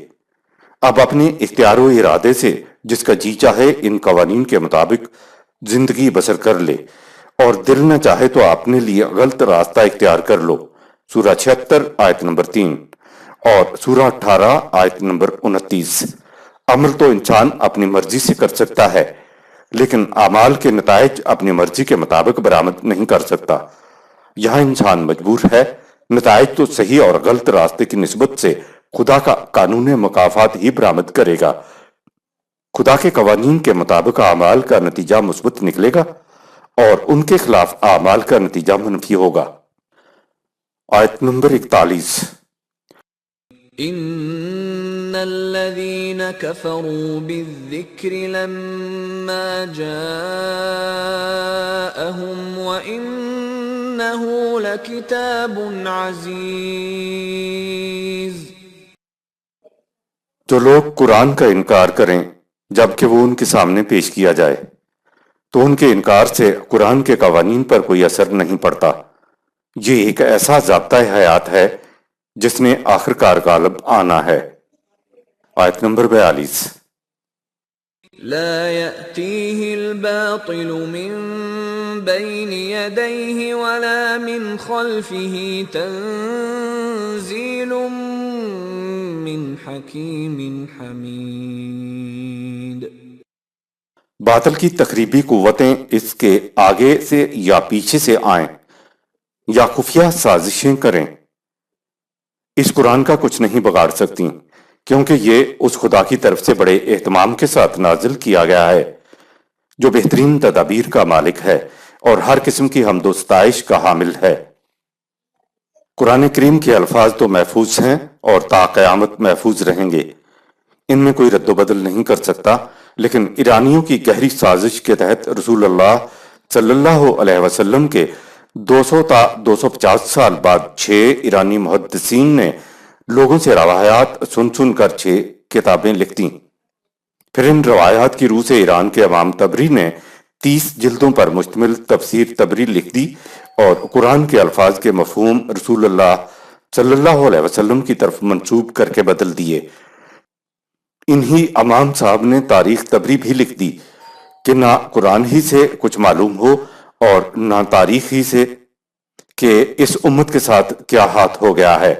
Speaker 1: اب اپنے اختیار و ارادے سے جس کا جی چاہے ان قوانین کے مطابق زندگی بسر کر لے، اور دل نہ چاہے تو اپنے لیے غلط راستہ اختیار کر لو۔ سورہ 76 آیت نمبر 3 اور سورہ 18 آیت نمبر 29۔ عمل تو انسان اپنی مرضی سے کر سکتا ہے، لیکن اعمال کے نتائج اپنی مرضی کے مطابق برآمد نہیں کر سکتا۔ یہاں انسان مجبور ہے، نتائج تو صحیح اور غلط راستے کی نسبت سے خدا کا قانون مکافات ہی برآمد کرے گا۔ خدا کے قوانین کے مطابق اعمال کا نتیجہ مثبت نکلے گا اور ان کے خلاف اعمال کا نتیجہ منفی ہوگا۔ آیت نمبر 41۔
Speaker 2: ان الذين كفروا بالذكر لما جاءهم وانه لكتاب عزيز۔
Speaker 1: جو لوگ قرآن کا انکار کریں جبکہ وہ ان کے سامنے پیش کیا جائے تو ان کے انکار سے قرآن کے قوانین پر کوئی اثر نہیں پڑتا۔ یہ ایک ایسا ضابطہ حیات ہے جس نے آخر کار غالب آنا ہے۔ آیت نمبر 42۔
Speaker 2: لا يأتيه الباطل من بين يديه ولا من خلفه تنزيل من حكيم حميد۔
Speaker 1: باطل کی تخریبی قوتیں اس کے آگے سے یا پیچھے سے آئیں، یا خفیہ سازشیں کریں، اس قرآن کا کچھ نہیں بگاڑ سکتی، کیونکہ یہ اس خدا کی طرف سے بڑے اہتمام کے ساتھ نازل کیا گیا ہے جو بہترین تدابیر کا مالک ہے اور ہر قسم کی حمد و ستائش کا حامل ہے۔ قرآن کریم کے الفاظ تو محفوظ ہیں اور تا قیامت محفوظ رہیں گے، ان میں کوئی رد و بدل نہیں کر سکتا، لیکن ایرانیوں کی گہری سازش کے تحت رسول اللہ صلی اللہ علیہ وسلم کے 200 تا 250 سال بعد 6 ایرانی محدثین نے لوگوں سے روایات سن سن کر 6 کتابیں لکھ دیں۔ پھر ان روایات کی روح سے ایران کے امام تبری نے 30 جلدوں پر مشتمل تفسیر تبری لکھ دی اور قرآن کے الفاظ کے مفہوم رسول اللہ صلی اللہ علیہ وسلم کی طرف منسوب کر کے بدل دیے۔ انہی امام صاحب نے تاریخ تبری بھی لکھ دی کہ نہ قرآن ہی سے کچھ معلوم ہو اور نہ تاریخ ہی سے کہ اس امت کے ساتھ کیا ہاتھ ہو گیا ہے۔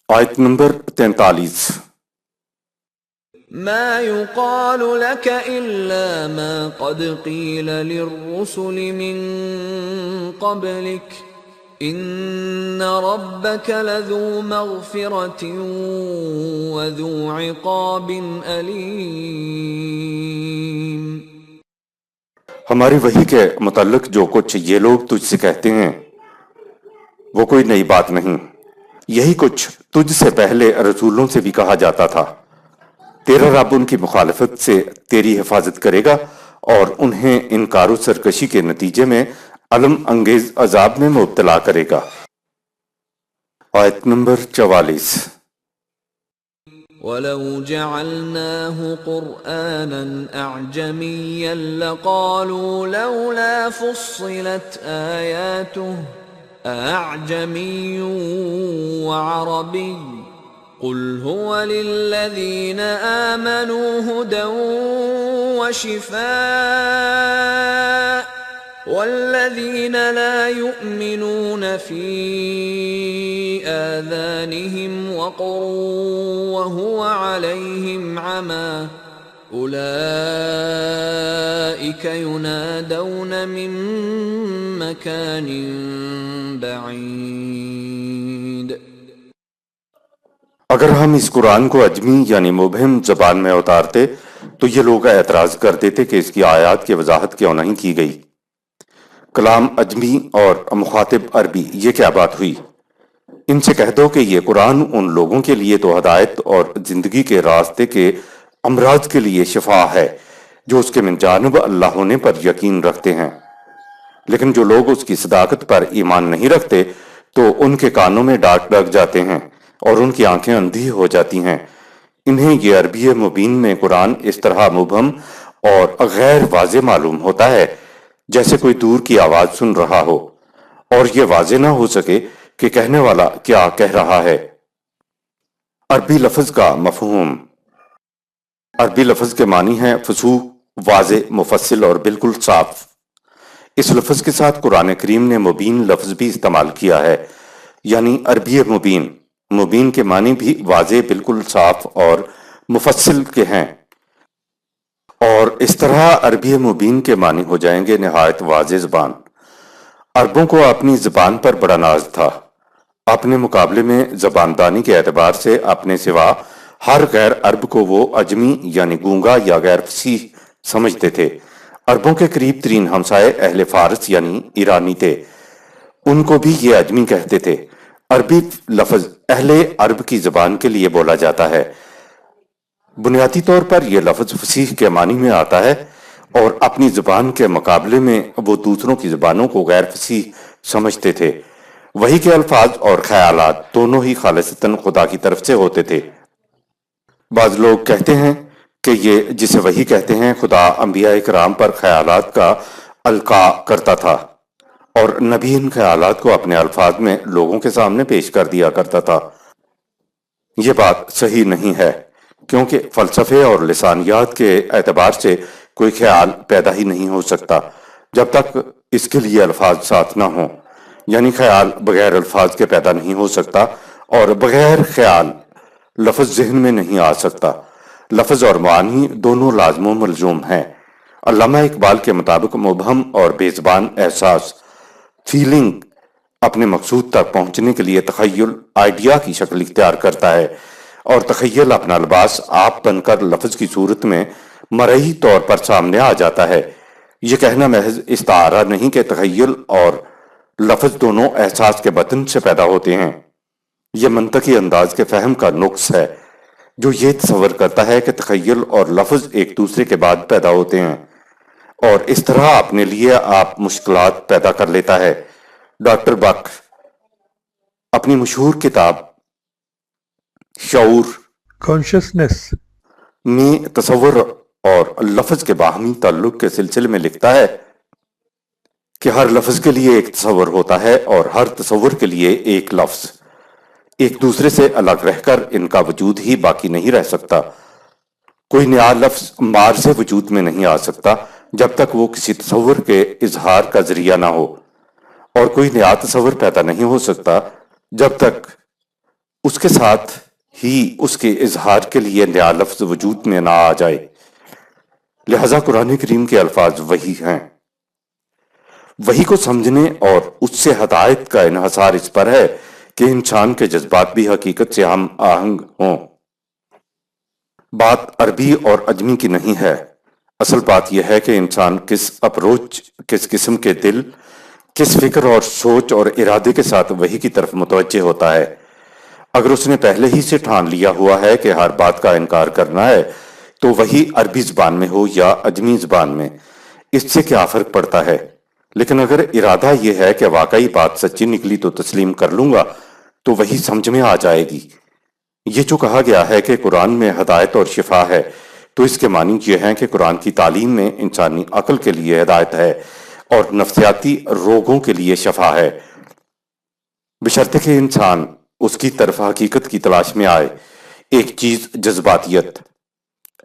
Speaker 1: آیت نمبر 43۔
Speaker 2: ما يقال لك إلا ما قد قيل للرسل من قبلك إن ربك لذو مغفرة وذو عقاب أليم۔
Speaker 1: ہماری وحی کے متعلق جو کچھ یہ لوگ تجھ سے کہتے ہیں وہ کوئی نئی بات نہیں، یہی کچھ تجھ سے پہلے رسولوں سے بھی کہا جاتا تھا۔ تیرا رب ان کی مخالفت سے تیری حفاظت کرے گا اور انہیں انکار و سرکشی کے نتیجے میں علم انگیز عذاب میں مبتلا کرے گا۔ آیت نمبر 44۔
Speaker 2: وَلَوْ جَعَلْنَاهُ قُرْآنًا أَعْجَمِيًّا لَقَالُوا لَوْلَا فُصِّلَتْ آيَاتُهُ أَأَعْجَمِيٌّ وَعَرَبِيٌّ قُلْ هُوَ لِلَّذِينَ آمَنُوا هُدًى وَشِفَاءٌ وَالَّذِينَ لَا يُؤْمِنُونَ فِي آذَانِهِمْ وَقْرٌ وَهُوَ عَلَيْهِمْ عَمًى أُولَئِكَ يُنَادَوْنَ مِن مَّكَانٍ بَعِيدٍ۔
Speaker 1: اگر ہم اس قرآن کو عجمی یعنی مبہم زبان میں اتارتے تو یہ لوگ اعتراض کر دیتے کہ اس کی آیات کی وضاحت کیوں نہیں کی گئی۔ کلام عجمی اور مخاطب عربی، یہ کیا بات ہوئی؟ ان سے کہہ دو کہ یہ قرآن ان لوگوں کے لیے تو ہدایت اور زندگی کے راستے کے امراض کے لیے شفا ہے جو اس کے من جانب اللہ ہونے پر یقین رکھتے ہیں، لیکن جو لوگ اس کی صداقت پر ایمان نہیں رکھتے تو ان کے کانوں میں ڈاک لگ جاتے ہیں اور ان کی آنکھیں اندھی ہو جاتی ہیں۔ انہیں یہ عربی مبین میں قرآن اس طرح مبہم اور غیر واضح معلوم ہوتا ہے جیسے کوئی دور کی آواز سن رہا ہو اور یہ واضح نہ ہو سکے کہ کہنے والا کیا کہہ رہا ہے۔ عربی لفظ کا مفہوم۔ عربی لفظ کے معنی ہیں فصوح، واضح، مفصل اور بالکل صاف۔ اس لفظ کے ساتھ قرآن کریم نے مبین لفظ بھی استعمال کیا ہے، یعنی عربی مبین۔ مبین کے معنی بھی واضح، بالکل صاف اور مفصل کے ہیں، اور اس طرح عربی مبین کے معنی ہو جائیں گے نہایت واضح زبان۔ عربوں کو اپنی زبان پر بڑا ناز تھا، اپنے مقابلے میں زباندانی کے اعتبار سے اپنے سوا ہر غیر عرب کو وہ عجمی یعنی گونگا یا غیر فصیح سمجھتے تھے۔ عربوں کے قریب ترین ہمسائے اہل فارس یعنی ایرانی تھے، ان کو بھی یہ عجمی کہتے تھے۔ عربی لفظ اہل عرب کی زبان کے لیے بولا جاتا ہے۔ بنیادی طور پر یہ لفظ فصیح کے معنی میں آتا ہے اور اپنی زبان کے مقابلے میں وہ دوسروں کی زبانوں کو غیر فصیح سمجھتے تھے۔ وحی کے الفاظ اور خیالات دونوں ہی خالصتاً خدا کی طرف سے ہوتے تھے۔ بعض لوگ کہتے ہیں کہ یہ جسے وحی کہتے ہیں خدا انبیاء کرام پر خیالات کا القاء کرتا تھا اور نبی ان خیالات کو اپنے الفاظ میں لوگوں کے سامنے پیش کر دیا کرتا تھا۔ یہ بات صحیح نہیں ہے، کیونکہ فلسفے اور لسانیات کے اعتبار سے کوئی خیال پیدا ہی نہیں ہو سکتا جب تک اس کے لیے الفاظ ساتھ نہ ہوں، یعنی خیال بغیر الفاظ کے پیدا نہیں ہو سکتا اور بغیر خیال لفظ ذہن میں نہیں آ سکتا۔ لفظ اور معنی دونوں لازم و ملزوم ہیں۔ علامہ اقبال کے مطابق مبہم اور بے زبان احساس، فیلنگ اپنے مقصود تک پہنچنے کے لیے تخیل آئیڈیا کی شکل اختیار کرتا ہے، اور تخیل اپنا لباس آپ بن کر لفظ کی صورت میں مرئی طور پر سامنے آ جاتا ہے۔ یہ کہنا محض استعارہ نہیں کہ تخیل اور لفظ دونوں احساس کے بطن سے پیدا ہوتے ہیں۔ یہ منطقی انداز کے فہم کا نقص ہے جو یہ تصور کرتا ہے کہ تخیل اور لفظ ایک دوسرے کے بعد پیدا ہوتے ہیں، اور اس طرح اپنے لیے آپ مشکلات پیدا کر لیتا ہے۔ ڈاکٹر بک اپنی مشہور کتاب شعور
Speaker 3: کانشسنس
Speaker 1: میں تصور اور لفظ کے باہمی تعلق کے سلسلے میں لکھتا ہے کہ ہر لفظ کے لیے ایک تصور ہوتا ہے اور ہر تصور کے لیے ایک لفظ۔ ایک دوسرے سے الگ رہ کر ان کا وجود ہی باقی نہیں رہ سکتا۔ کوئی نیا لفظ مار سے وجود میں نہیں آ سکتا جب تک وہ کسی تصور کے اظہار کا ذریعہ نہ ہو، اور کوئی نیا تصور پیدا نہیں ہو سکتا جب تک اس کے ساتھ ہی اس کے اظہار کے لیے نیا لفظ وجود میں نہ آ جائے۔ لہذا قرآن کریم کے الفاظ وحی ہیں۔ وحی کو سمجھنے اور اس سے ہدایت کا انحصار اس پر ہے کہ انسان کے جذبات بھی حقیقت سے ہم آہنگ ہوں۔ بات عربی اور عجمی کی نہیں ہے، اصل بات یہ ہے کہ انسان کس اپروچ، کس قسم کے دل، کس فکر اور سوچ اور ارادے کے ساتھ وحی کی طرف متوجہ ہوتا ہے۔ اگر اس نے پہلے ہی سے ٹھان لیا ہوا ہے کہ ہر بات کا انکار کرنا ہے تو وحی عربی زبان میں ہو یا عجمی زبان میں، اس سے کیا فرق پڑتا ہے؟ لیکن اگر ارادہ یہ ہے کہ واقعی بات سچی نکلی تو تسلیم کر لوں گا تو وہی سمجھ میں آ جائے گی۔ یہ جو کہا گیا ہے کہ قرآن میں ہدایت اور شفا ہے تو اس کے معنی یہ ہے کہ قرآن کی تعلیم میں انسانی عقل کے لیے ہدایت ہے اور نفسیاتی روگوں کے لیے شفا ہے، بشرطے کہ انسان اس کی طرف حقیقت کی تلاش میں آئے۔ ایک چیز جذباتیت،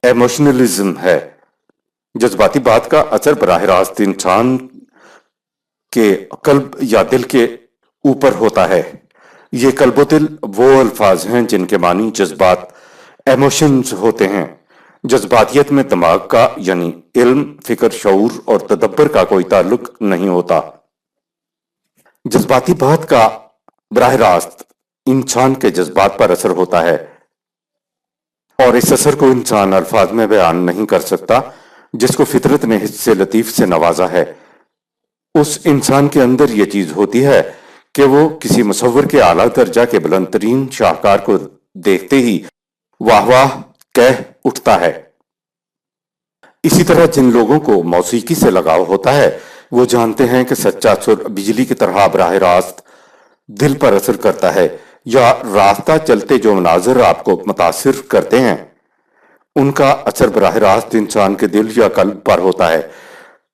Speaker 1: ایموشنلزم ہے۔ جذباتی بات کا اثر براہ راست انسان کے قلب یا دل کے اوپر ہوتا ہے۔ یہ قلب و دل وہ الفاظ ہیں جن کے معنی جذبات، ایموشنز ہوتے ہیں۔ جذباتیت میں دماغ کا یعنی علم، فکر، شعور اور تدبر کا کوئی تعلق نہیں ہوتا۔ جذباتی بات کا براہ راست انسان کے جذبات پر اثر ہوتا ہے، اور اس اثر کو انسان الفاظ میں بیان نہیں کر سکتا جس کو فطرت نے حس لطیف سے نوازا ہے۔ اس انسان کے اندر یہ چیز ہوتی ہے کہ وہ کسی مصور کے اعلیٰ درجہ کے بلند ترین شاہکار کو دیکھتے ہی واہ واہ کہہ اٹھتا ہے۔ اسی طرح جن لوگوں کو موسیقی سے لگاؤ ہوتا ہے وہ جانتے ہیں کہ سچا سر بجلی کی طرح براہ راست دل پر اثر کرتا ہے، یا راستہ چلتے جو مناظر آپ کو متاثر کرتے ہیں ان کا اثر براہ راست انسان کے دل یا قلب پر ہوتا ہے۔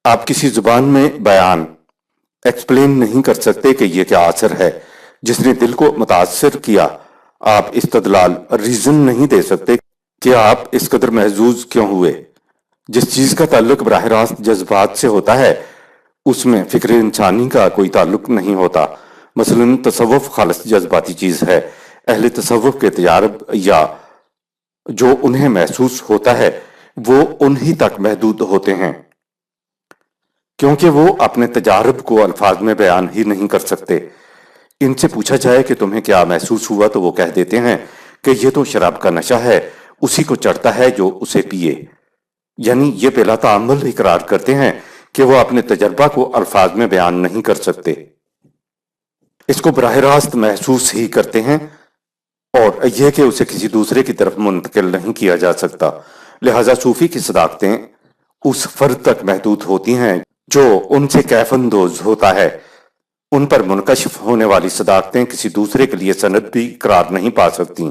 Speaker 1: آپ کسی زبان میں بیان، ایکسپلین نہیں کر سکتے کہ یہ کیا اثر ہے جس نے دل کو متاثر کیا۔ آپ استدلال، ریزن نہیں دے سکتے کہ آپ اس قدر محظوظ کیوں ہوئے۔ جس چیز کا تعلق براہ راست جذبات سے ہوتا ہے اس میں فکر انسانی کا کوئی تعلق نہیں ہوتا۔ مثلا تصوف خالص جذباتی چیز ہے۔ اہل تصوف کے تجارب یا جو انہیں محسوس ہوتا ہے وہ انہی تک محدود ہوتے ہیں، کیونکہ وہ اپنے تجارب کو الفاظ میں بیان ہی نہیں کر سکتے۔ ان سے پوچھا جائے کہ تمہیں کیا محسوس ہوا تو وہ کہہ دیتے ہیں کہ یہ تو شراب کا نشہ ہے، اسی کو چڑھتا ہے جو اسے پیے۔ یعنی یہ بلا تعمل اقرار کرتے ہیں کہ وہ اپنے تجربہ کو الفاظ میں بیان نہیں کر سکتے، اس کو براہ راست محسوس ہی کرتے ہیں، اور یہ کہ اسے کسی دوسرے کی طرف منتقل نہیں کیا جا سکتا۔ لہذا صوفی کی صداقتیں اس فرد تک محدود ہوتی ہیں جو ان سے کیف اندوز ہوتا ہے۔ ان پر منکشف ہونے والی صداقتیں کسی دوسرے کے لیے سند بھی قرار نہیں پا سکتی۔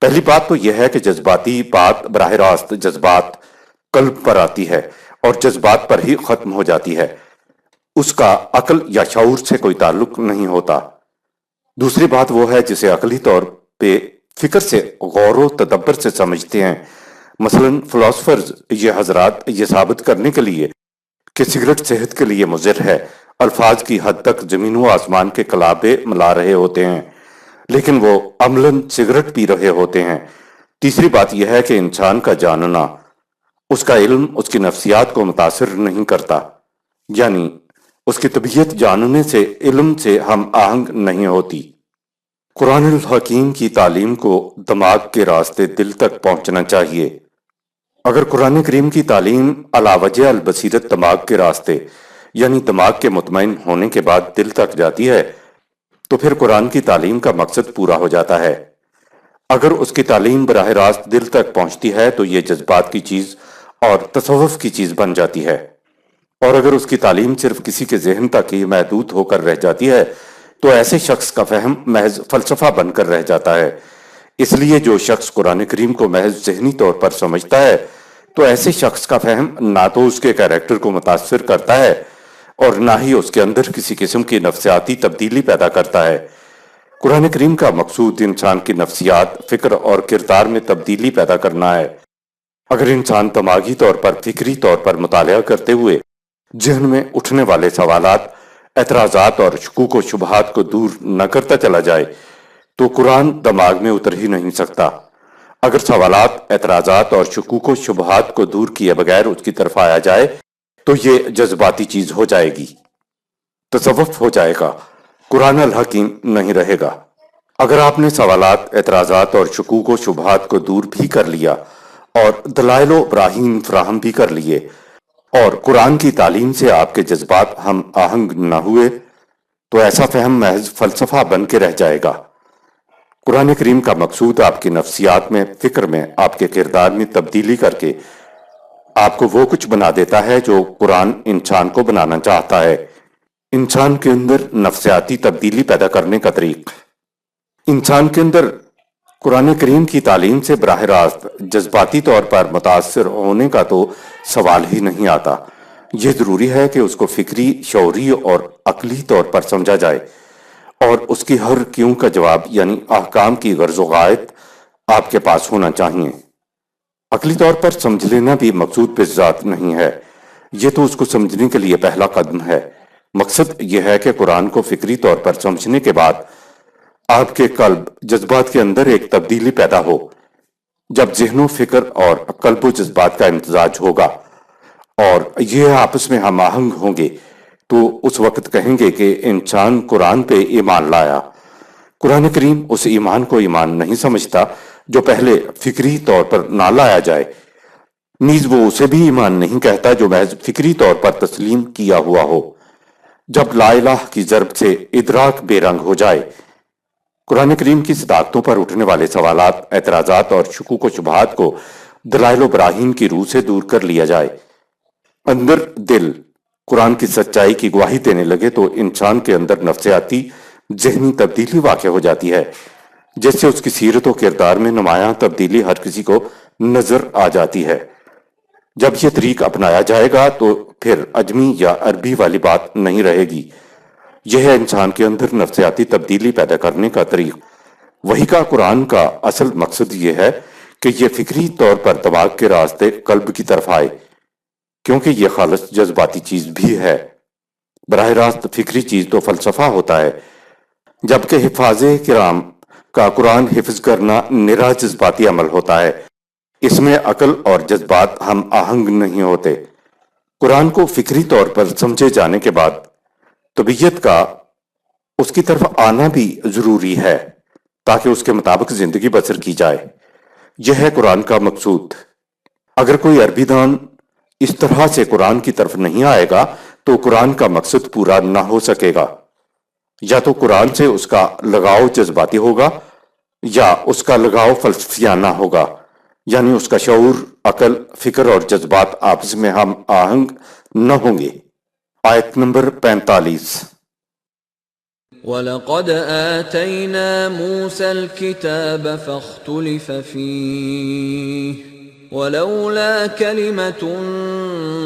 Speaker 1: پہلی بات تو یہ ہے کہ جذباتی بات براہ راست جذبات قلب پر آتی ہے اور جذبات پر ہی ختم ہو جاتی ہے، اس کا عقل یا شعور سے کوئی تعلق نہیں ہوتا۔ دوسری بات وہ ہے جسے عقلی طور پہ فکر سے، غور و تدبر سے سمجھتے ہیں۔ مثلا فلاسفرز یہ حضرات یہ ثابت کرنے کے لیے کہ سگریٹ صحت کے لیے مضر ہے الفاظ کی حد تک زمین و آسمان کے کلابے ملا رہے ہوتے ہیں، لیکن وہ عملاً سگریٹ پی رہے ہوتے ہیں۔ تیسری بات یہ ہے کہ انسان کا جاننا، اس کا علم اس کی نفسیات کو متاثر نہیں کرتا، یعنی اس کی طبیعت جاننے سے، علم سے ہم آہنگ نہیں ہوتی۔ قرآن الحکیم کی تعلیم کو دماغ کے راستے دل تک پہنچنا چاہیے۔ اگر قرآن کریم کی تعلیم علی وجہ البصیرت دماغ کے راستے یعنی دماغ کے مطمئن ہونے کے بعد دل تک جاتی ہے تو پھر قرآن کی تعلیم کا مقصد پورا ہو جاتا ہے۔ اگر اس کی تعلیم براہ راست دل تک پہنچتی ہے تو یہ جذبات کی چیز اور تصوف کی چیز بن جاتی ہے، اور اگر اس کی تعلیم صرف کسی کے ذہن تک ہی محدود ہو کر رہ جاتی ہے تو ایسے شخص کا فہم محض فلسفہ بن کر رہ جاتا ہے۔ اس لیے جو شخص قرآن کریم کو محض ذہنی طور پر سمجھتا ہے تو ایسے شخص کا فہم نہ تو اس کے کیریکٹر کو متاثر کرتا ہے اور نہ ہی اس کے اندر کسی قسم کی نفسیاتی تبدیلی پیدا کرتا ہے۔ قرآن کریم کا مقصود انسان کی نفسیات، فکر اور کردار میں تبدیلی پیدا کرنا ہے۔ اگر انسان دماغی طور پر، فکری طور پر مطالعہ کرتے ہوئے ذہن میں اٹھنے والے سوالات، اعتراضات اور شکوک و شبہات کو دور نہ کرتا چلا جائے تو قرآن دماغ میں اتر ہی نہیں سکتا۔ اگر سوالات، اعتراضات اور شکوک و شبہات کو دور کیے بغیر اس کی طرف آیا جائے تو یہ جذباتی چیز ہو جائے گی، تصوف ہو جائے گا، قرآن الحکیم نہیں رہے گا۔ اگر آپ نے سوالات، اعتراضات اور شکوک و شبہات کو دور بھی کر لیا اور دلائل و براہین فراہم بھی کر لیے اور قرآن کی تعلیم سے آپ کے جذبات ہم آہنگ نہ ہوئے تو ایسا فہم محض فلسفہ بن کے رہ جائے گا۔ قرآن کریم کا مقصود آپ کی نفسیات میں، فکر میں، آپ کے کردار میں تبدیلی کر کے آپ کو وہ کچھ بنا دیتا ہے جو قرآن انسان کو بنانا چاہتا ہے۔ انسان کے اندر نفسیاتی تبدیلی پیدا کرنے کا طریق۔ انسان کے اندر قرآن کریم کی تعلیم سے براہ راست جذباتی طور پر متاثر ہونے کا تو سوال ہی نہیں آتا۔ یہ ضروری ہے کہ اس کو فکری، شعوری اور عقلی طور پر سمجھا جائے اور اس کی ہر کیوں کا جواب یعنی احکام کی غرض و غایت آپ کے پاس ہونا چاہیے۔ عقلی طور پر سمجھ لینا بھی مقصود پہ ذات نہیں ہے، یہ تو اس کو سمجھنے کے لیے پہلا قدم ہے۔ مقصد یہ ہے کہ قرآن کو فکری طور پر سمجھنے کے بعد آپ کے قلب، جذبات کے اندر ایک تبدیلی پیدا ہو۔ جب ذہن و فکر اور قلب و جذبات کا امتزاج ہوگا اور یہ آپس میں ہم آہنگ ہوں گے تو اس وقت کہیں گے کہ انسان قرآن پہ ایمان لایا۔ قرآن کریم اس ایمان کو ایمان نہیں سمجھتا جو پہلے فکری طور پر نہ لایا جائے، نیز وہ اسے بھی ایمان نہیں کہتا جو محض فکری طور پر تسلیم کیا ہوا ہو۔ جب لا الہ کی ضرب سے ادراک بے رنگ ہو جائے، قرآن کریم کی صداقتوں پر اٹھنے والے سوالات، اعتراضات اور شکوک و شبہات کو دلائل و براہین کی روح سے دور کر لیا جائے، اندر دل قرآن کی سچائی کی گواہی دینے لگے تو انسان کے اندر نفسیاتی، ذہنی تبدیلی واقع ہو جاتی ہے، جس سے اس کی سیرت و کردار میں نمایاں تبدیلی ہر کسی کو نظر آ جاتی ہے۔ جب یہ طریق اپنایا جائے گا تو پھر عجمی یا عربی والی بات نہیں رہے گی، یہ ہے انسان کے اندر نفسیاتی تبدیلی پیدا کرنے کا طریق۔ وحی کا، قرآن کا اصل مقصد یہ ہے کہ یہ فکری طور پر دماغ کے راستے قلب کی طرف آئے، کیونکہ یہ خالص جذباتی چیز بھی ہے۔ براہ راست فکری چیز تو فلسفہ ہوتا ہے، جبکہ حفاظ کرام کا قرآن حفظ کرنا نرا جذباتی عمل ہوتا ہے۔ اس میں عقل اور جذبات ہم آہنگ نہیں ہوتے۔ قرآن کو فکری طور پر سمجھے جانے کے بعد طبیعت کا اس کی طرف آنا بھی ضروری ہے تاکہ اس کے مطابق زندگی بسر کی جائے۔ یہ ہے قرآن کا مقصود۔ اگر کوئی عربی دان اس طرح سے قرآن کی طرف نہیں آئے گا تو قرآن کا مقصد پورا نہ ہو سکے گا۔ یا تو قرآن سے اس کا لگاؤ جذباتی ہوگا یا اس کا لگاؤ فلسفیانہ ہوگا، یعنی اس کا شعور، عقل، فکر اور جذبات آپس میں ہم آہنگ نہ ہوں گے۔ آیت نمبر 45۔
Speaker 2: وَلَقَدْ آتَيْنَا مُوسَى الْكِتَابَ فَاخْتُلِفَ فِيهِ وَلَوْلَا كَلِمَةٌ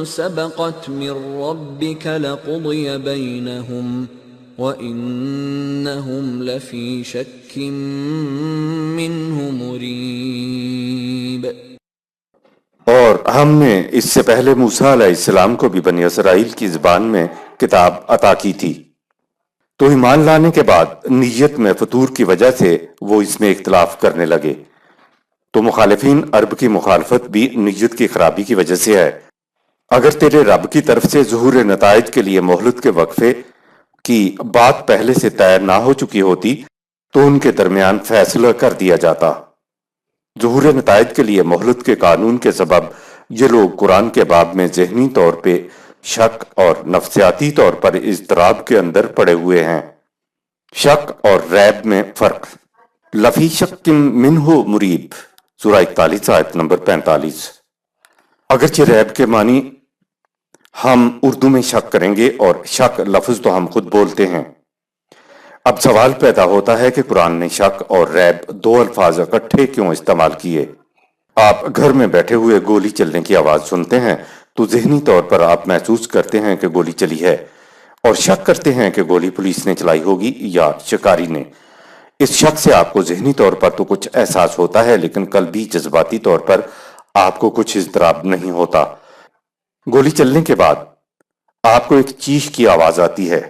Speaker 2: سَبَقَتْ مِنْ رَبِّكَ لَقُضِيَ بَيْنَهُمْ وَإِنَّهُمْ لَفِي شَكٍّ مِّنْهُ مُرِيبٍ۔
Speaker 1: اور ہم نے اس سے پہلے موسیٰ علیہ السلام کو بھی بنی اسرائیل کی زبان میں کتاب عطا کی تھی، تو ایمان لانے کے بعد نیت میں فطور کی وجہ سے وہ اس میں اختلاف کرنے لگے۔ تو مخالفین عرب کی مخالفت بھی نیت کی خرابی کی وجہ سے ہے۔ اگر تیرے رب کی طرف سے ظہور نتائج کے لیے مہلت کے وقفے کی بات پہلے سے طے نہ ہو چکی ہوتی تو ان کے درمیان فیصلہ کر دیا جاتا۔ ظہور نتائج کے لیے مہلت کے قانون کے سبب یہ لوگ قرآن کے باب میں ذہنی طور پہ شک اور نفسیاتی طور پر اضطراب کے اندر پڑے ہوئے ہیں۔ شک اور ریب میں فرق۔ لفی شک منہ مریب، سورہ 41 آیت نمبر 45۔ اگرچہ ریب کے معنی ہم اردو میں شک کریں گے اور شک لفظ تو ہم خود بولتے ہیں۔ اب سوال پیدا ہوتا ہے کہ قرآن نے شک اور ریب دو الفاظ اکٹھے کیوں استعمال کیے؟ آپ گھر میں بیٹھے ہوئے گولی چلنے کی آواز سنتے ہیں تو ذہنی طور پر آپ محسوس کرتے ہیں کہ گولی چلی ہے اور شک کرتے ہیں کہ گولی پولیس نے چلائی ہوگی یا شکاری نے۔ اس شک سے آپ کو ذہنی طور پر تو کچھ احساس ہوتا ہے، لیکن قلبی جذباتی طور پر آپ کو کچھ اضطراب نہیں ہوتا۔ گولی چلنے کے بعد آپ کو ایک چیخ کی آواز آتی ہے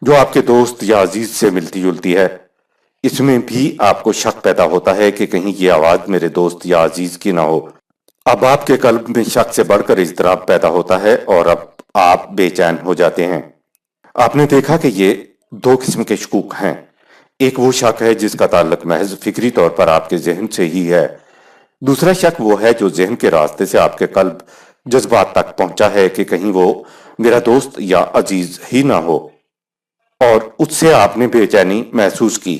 Speaker 1: جو آپ کے دوست یا عزیز سے ملتی جلتی ہے۔ اس میں بھی آپ کو شک پیدا ہوتا ہے کہ کہیں یہ آواز میرے دوست یا عزیز کی نہ ہو۔ اب آپ کے قلب میں شک سے بڑھ کر اضطراب پیدا ہوتا ہے اور اب آپ بے چین ہو جاتے ہیں۔ آپ نے دیکھا کہ یہ دو قسم کے شکوک ہیں۔ ایک وہ شک ہے جس کا تعلق محض فکری طور پر آپ کے ذہن سے ہی ہے۔ دوسرا شک وہ ہے جو ذہن کے راستے سے آپ کے قلب جذبات تک پہنچا ہے کہ کہیں وہ میرا دوست یا عزیز ہی نہ ہو، اور اس سے آپ نے بے چینی محسوس کی۔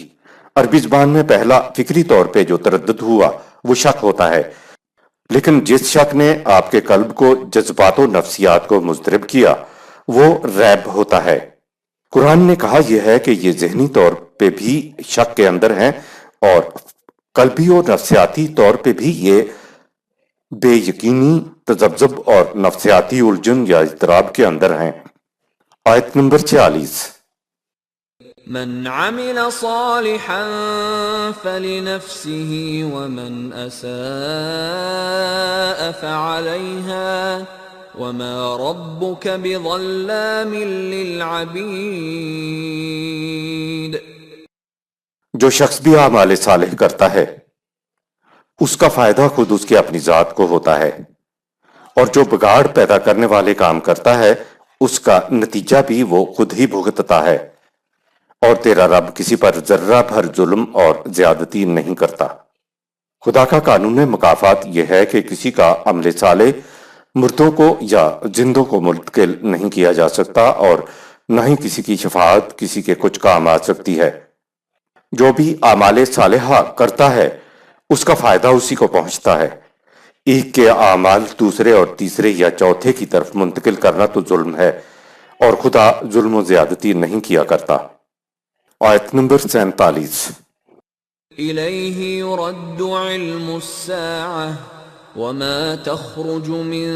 Speaker 1: عربی زبان میں پہلا فکری طور پہ جو تردد ہوا وہ شک ہوتا ہے، لیکن جس شک نے آپ کے قلب کو جذبات و نفسیات کو مضطرب کیا وہ ریب ہوتا ہے۔ قرآن نے کہا یہ ہے کہ یہ ذہنی طور پہ بھی شک کے اندر ہیں اور قلبی و نفسیاتی طور پہ بھی یہ بے یقینی، تذبذب اور نفسیاتی الجھن یا اضطراب کے اندر ہیں۔ آیت نمبر 46۔
Speaker 2: من عمل صالحا فلنفسه ومن اساء فعليها وما ربك بظلام للعبید۔
Speaker 1: جو شخص بھی اعمال صالح کرتا ہے اس کا فائدہ خود اس کی اپنی ذات کو ہوتا ہے، اور جو بگاڑ پیدا کرنے والے کام کرتا ہے اس کا نتیجہ بھی وہ خود ہی بھگتتا ہے، اور تیرا رب کسی پر ذرہ بھر ظلم اور زیادتی نہیں کرتا۔ خدا کا قانون مکافات یہ ہے کہ کسی کا عمل صالح مردوں کو یا زندوں کو منتقل نہیں کیا جا سکتا، اور نہ ہی کسی کی شفاعت کسی کے کچھ کام آ سکتی ہے۔ جو بھی اعمال صالحہ کرتا ہے اس کا فائدہ اسی کو پہنچتا ہے۔ ایک کے اعمال دوسرے اور تیسرے یا چوتھے کی طرف منتقل کرنا تو ظلم ہے، اور خدا ظلم و زیادتی نہیں کیا کرتا۔ آیت نمبر 47۔
Speaker 2: إليه يرد علم الساعة وما تخرج من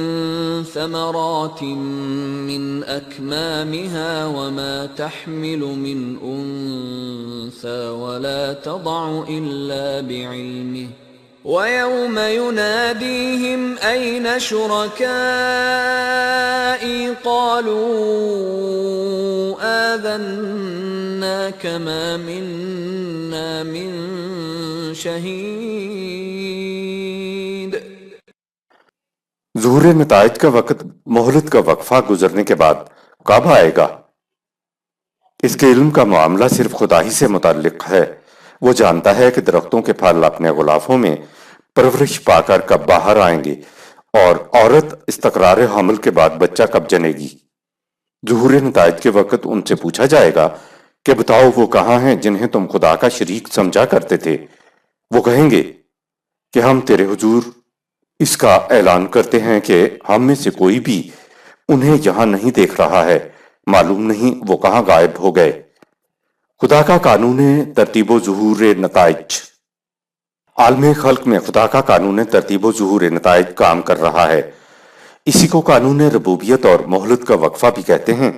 Speaker 2: ثمرات من أكمامها وما تحمل من أنثى ولا تضع إلا بعلمه ويوم يناديهم أين شركائي قالوا آذنا كما منا من شهيد۔
Speaker 1: ظہور نتائج کا وقت مہلت کا وقفہ گزرنے کے بعد کب آئے گا؟ اس کے علم کا معاملہ صرف خدا ہی سے متعلق ہے۔ وہ جانتا ہے کہ درختوں کے پھل اپنے غلافوں میں پرورش پا کر کب باہر آئیں گے، اور عورت استقرار حمل کے بعد بچہ کب جنے گی۔ ظہور نتائج کے وقت ان سے پوچھا جائے گا کہ بتاؤ وہ کہاں ہیں جنہیں تم خدا کا شریک سمجھا کرتے تھے۔ وہ کہیں گے کہ ہم تیرے حضور اس کا اعلان کرتے ہیں کہ ہم میں سے کوئی بھی انہیں یہاں نہیں دیکھ رہا ہے، معلوم نہیں وہ کہاں غائب ہو گئے۔ خدا کا قانون ترتیب و ظہور نتائج۔ عالم خلق میں خدا کا قانون ترتیب و ظہور نتائج کام کر رہا ہے۔ اسی کو قانون ربوبیت اور مہلت کا وقفہ بھی کہتے ہیں۔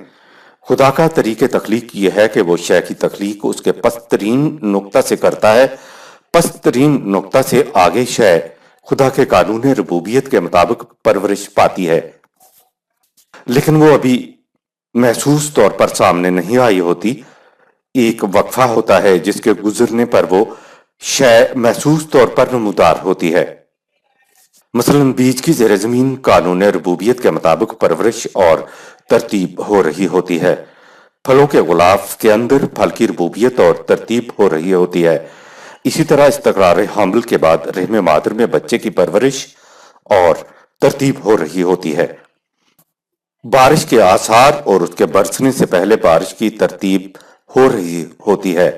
Speaker 1: خدا کا طریق تخلیق یہ ہے کہ وہ شے کی تخلیق اس کے پست ترین نقطہ سے کرتا ہے۔ پست ترین نقطہ سے آگے شے خدا کے قانون ربوبیت کے مطابق پرورش پاتی ہے، لیکن وہ ابھی محسوس طور پر سامنے نہیں آئی ہوتی۔ ایک وقفہ ہوتا ہے جس کے گزرنے پر وہ شے محسوس طور پر نمودار ہوتی ہے۔ مثلا بیج کی زیر زمین قانون ربوبیت کے مطابق پرورش اور ترتیب ہو رہی ہوتی ہے، پھلوں کے غلاف کے اندر پھل کی ربوبیت اور ترتیب ہو رہی ہوتی ہے، اسی طرح استقرار حمل کے بعد رحم مادر میں بچے کی پرورش اور ترتیب ہو رہی ہوتی ہے، بارش کے آثار اور اس کے برسنے سے پہلے بارش کی ترتیب ہو رہی ہوتی ہے۔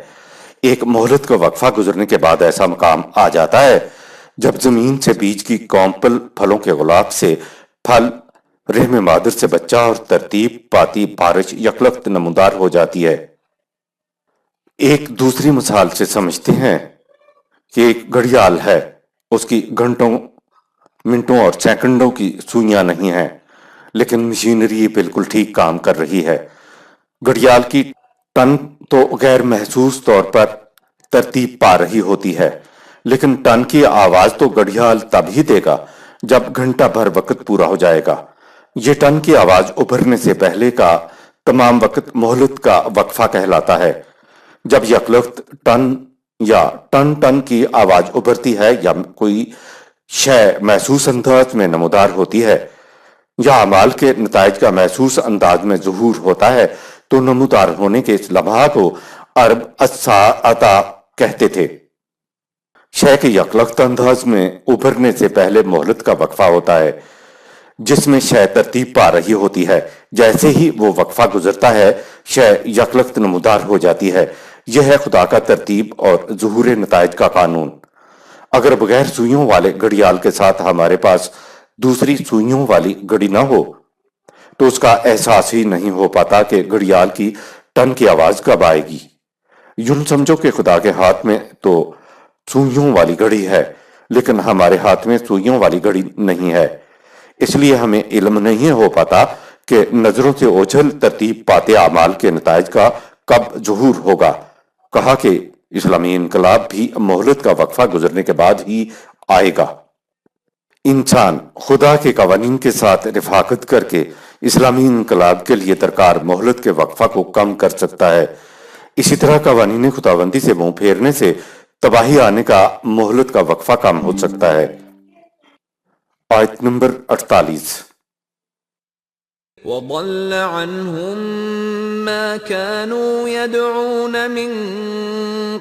Speaker 1: ایک مہلت کا وقفہ گزرنے کے بعد ایسا مقام آ جاتا ہے جب زمین سے بیج کی کونپل پھلوں کے غلاف سے پھل، رحم مادر سے بچہ اور ترتیب پاتی بارش یکلخت نمودار ہو جاتی ہے۔ ایک دوسری مثال سے سمجھتے ہیں کہ ایک گھڑیال ہے، اس کی گھنٹوں، منٹوں اور سیکنڈوں کی سوئیاں نہیں ہیں، لیکن مشینری بالکل ٹھیک کام کر رہی ہے۔ گھڑیال کی ٹن تو غیر محسوس طور پر ترتیب پا رہی ہوتی ہے، لیکن ٹن کی آواز تو گھڑیال تب ہی دے گا جب گھنٹہ بھر وقت پورا ہو جائے گا۔ یہ ٹن کی آواز ابھرنے سے پہلے کا تمام وقت مہلت کا وقفہ کہلاتا ہے۔ جب یکلخت ٹن یا ٹن ٹن کی آواز ابھرتی ہے یا کوئی شے محسوس انداز میں نمودار ہوتی ہے یا اعمال کے نتائج کا محسوس انداز میں ظہور ہوتا ہے تو نمودار ہونے کے اس لمحہ کو عرب الساعۃ کہتے تھے۔ شے کے یکلخت انداز میں ابھرنے سے پہلے مہلت کا وقفہ ہوتا ہے جس میں شے ترتیب پا رہی ہوتی ہے، جیسے ہی وہ وقفہ گزرتا ہے شے یکلخت نمودار ہو جاتی ہے۔ یہ ہے خدا کا ترتیب اور ظہور نتائج کا قانون۔ اگر بغیر سوئیوں والے گھڑیال کے ساتھ ہمارے پاس دوسری سوئیوں والی گھڑی نہ ہو تو اس کا احساس ہی نہیں ہو پاتا کہ گھڑیال کی ٹن کی آواز کب آئے گی۔ یوں سمجھو کہ خدا کے ہاتھ میں تو سوئیوں والی گھڑی ہے، لیکن ہمارے ہاتھ میں سوئیوں والی گھڑی نہیں ہے، اس لیے ہمیں علم نہیں ہو پاتا کہ نظروں سے اوجھل ترتیب پاتے اعمال کے نتائج کا کب ظہور ہوگا۔ کہا کہ اسلامی انقلاب بھی مہلت کا وقفہ گزرنے کے بعد ہی آئے گا۔ انسان خدا کے قوانین کے ساتھ رفاقت کر کے اسلامی انقلاب کے لیے درکار مہلت کے وقفہ کو کم کر سکتا ہے۔ اسی طرح قوانین خداوندی سے منہ پھیرنے سے تباہی آنے کا مہلت کا وقفہ کم ہو سکتا ہے۔ آیت نمبر 48۔
Speaker 2: وضل عنهم ما كانوا يدعون من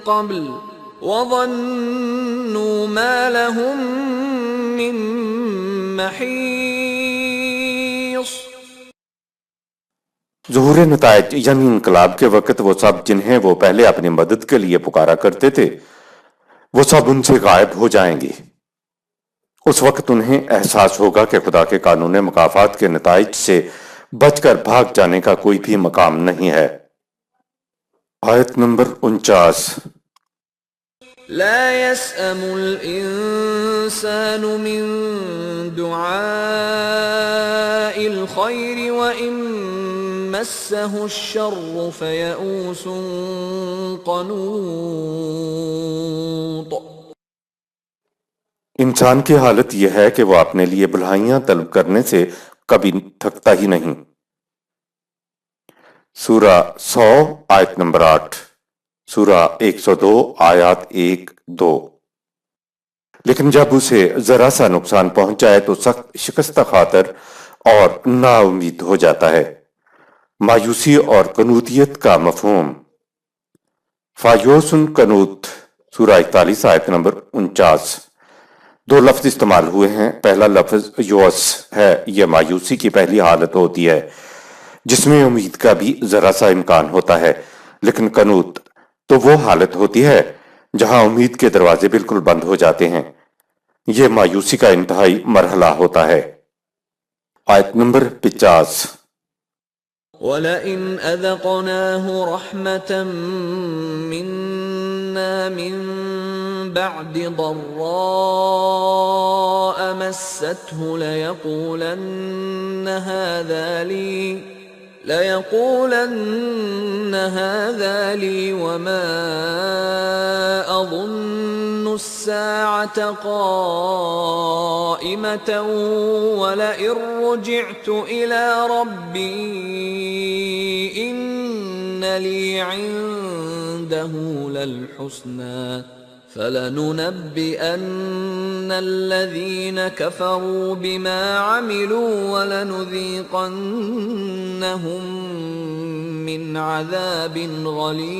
Speaker 2: قبل وظنوا ما لهم من محيص۔
Speaker 1: ظہور نتائج یعنی انقلاب کے وقت وہ سب جنہیں وہ پہلے اپنی مدد کے لیے پکارا کرتے تھے وہ سب ان سے غائب ہو جائیں گے۔ اس وقت انہیں احساس ہوگا کہ خدا کے قانون مکافات کے نتائج سے بچ کر بھاگ جانے کا کوئی بھی مقام نہیں ہے۔ آیت نمبر 49۔
Speaker 2: لا يسأم الإنسان من دعاء الخير وإن مسه الشر فيئوس قنوط۔
Speaker 1: انسان کی حالت یہ ہے کہ وہ اپنے لیے بھلائیاں طلب کرنے سے کبھی تھکتا ہی نہیں۔ سورہ 100 آیت نمبر 8، سورہ 102 آیات 1-2۔ لیکن جب اسے ذرا سا نقصان پہنچ جائے تو سخت شکستہ خاطر اور نا امید ہو جاتا ہے۔ مایوسی اور قنوطیت کا مفہوم۔ فایوسن قنوط، سورہ 41 آیت نمبر 49۔ دو لفظ استعمال ہوئے ہیں۔ پہلا لفظ یوس ہے، یہ مایوسی کی پہلی حالت ہوتی ہے جس میں امید کا بھی ذرا سا امکان ہوتا ہے، لیکن قنوط تو وہ حالت ہوتی ہے جہاں امید کے دروازے بالکل بند ہو جاتے ہیں۔ یہ مایوسی کا انتہائی مرحلہ ہوتا ہے۔ آیت نمبر 50۔
Speaker 2: وَلَئِنْ أَذَقْنَاهُ رَحْمَةً مِنَّا مِنْ بَعْدِ ضَرَّاءَ مَسَّتْهُ لَيَقُولَنَّ هَذَا لِي وَمَا أَظُنُّ السَّاعَةَ قَائِمَةً وَلَئِن رُّجِعْتُ إِلَى رَبِّي إِنَّ لِي عِندَهُ لَلْحُسْنَىٰ فَلَنُنَبِّئَنَّ الَّذِينَ كَفَرُوا بِمَا عَمِلُوا وَلَنُذِيقَنَّهُم مِّنْ عَذَابٍ غَلِيظٍ۔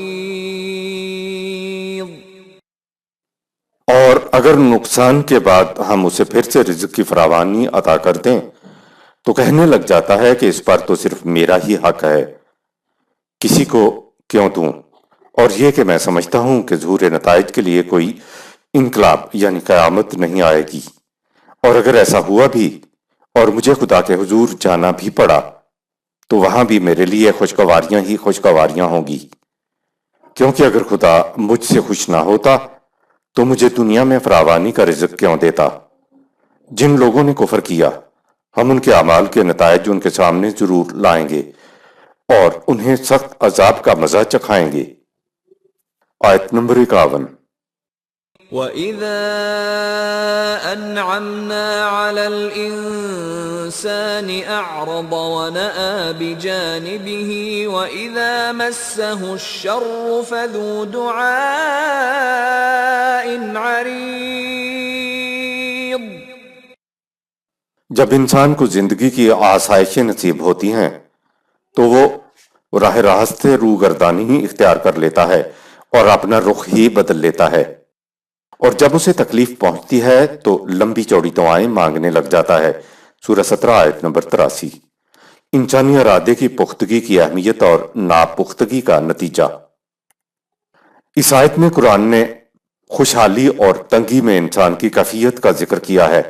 Speaker 1: اور اگر نقصان کے بعد ہم اسے پھر سے رزق کی فراوانی عطا کر دیں تو کہنے لگ جاتا ہے کہ اس پر تو صرف میرا ہی حق ہے، کسی کو کیوں دوں؟ اور یہ کہ میں سمجھتا ہوں کہ ظہور نتائج کے لیے کوئی انقلاب یعنی قیامت نہیں آئے گی، اور اگر ایسا ہوا بھی اور مجھے خدا کے حضور جانا بھی پڑا تو وہاں بھی میرے لیے خوشگواریاں ہی خوشگواریاں ہوں گی، کیونکہ اگر خدا مجھ سے خوش نہ ہوتا تو مجھے دنیا میں فراوانی کا رزق کیوں دیتا؟ جن لوگوں نے کفر کیا ہم ان کے اعمال کے نتائج ان کے سامنے ضرور لائیں گے اور انہیں سخت عذاب کا مزہ چکھائیں گے۔ آیت نمبر 51۔
Speaker 2: وَإِذَا أَنْعَمْنَا عَلَى الْإِنسَانِ أَعْرَضَ وَنَأَىٰ بِجَانِبِهِ وَإِذَا مَسَّهُ الشَّرُّ فَذُو دُعَاءٍ عَرِيضٍ۔
Speaker 1: جب انسان کو زندگی کی آسائشیں نصیب ہوتی ہیں تو وہ راہ راست سے روگردانی ہی اختیار کر لیتا ہے اور اپنا رخ ہی بدل لیتا ہے، اور جب اسے تکلیف پہنچتی ہے تو لمبی چوڑی دعائیں مانگنے لگ جاتا ہے۔ سورہ 17 آیت نمبر 83۔ انسانی ارادے کی پختگی کی اہمیت اور ناپختگی کا نتیجہ۔ اس آیت میں قرآن نے خوشحالی اور تنگی میں انسان کی کیفیت کا ذکر کیا ہے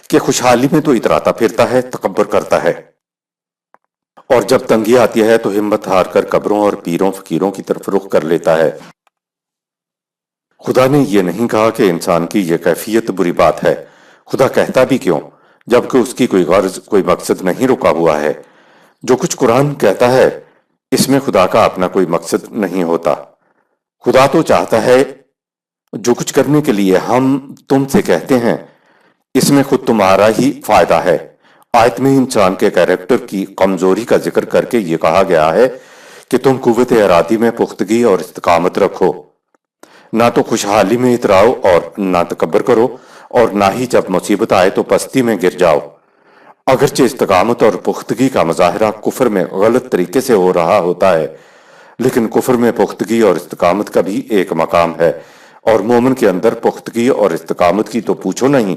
Speaker 1: کہ خوشحالی میں تو اتراتا پھرتا ہے، تکبر کرتا ہے، اور جب تنگی آتی ہے تو ہمت ہار کر قبروں اور پیروں فقیروں کی طرف رخ کر لیتا ہے۔ خدا نے یہ نہیں کہا کہ انسان کی یہ کیفیت بری بات ہے، خدا کہتا بھی کیوں جبکہ اس کی کوئی غرض کوئی مقصد نہیں رکا ہوا ہے۔ جو کچھ قرآن کہتا ہے اس میں خدا کا اپنا کوئی مقصد نہیں ہوتا۔ خدا تو چاہتا ہے جو کچھ کرنے کے لیے ہم تم سے کہتے ہیں اس میں خود تمہارا ہی فائدہ ہے۔ آیت میں انسان کے کیریکٹر کی کمزوری کا ذکر کر کے یہ کہا گیا ہے کہ تم قوت ارادی میں پختگی اور استقامت رکھو، نہ تو خوشحالی میں اتراؤ اور نہ تکبر کرو، اور نہ ہی جب مصیبت آئے تو پستی میں گر جاؤ۔ اگرچہ استقامت اور پختگی کا مظاہرہ کفر میں غلط طریقے سے ہو رہا ہوتا ہے، لیکن کفر میں پختگی اور استقامت کا بھی ایک مقام ہے، اور مومن کے اندر پختگی اور استقامت کی تو پوچھو نہیں،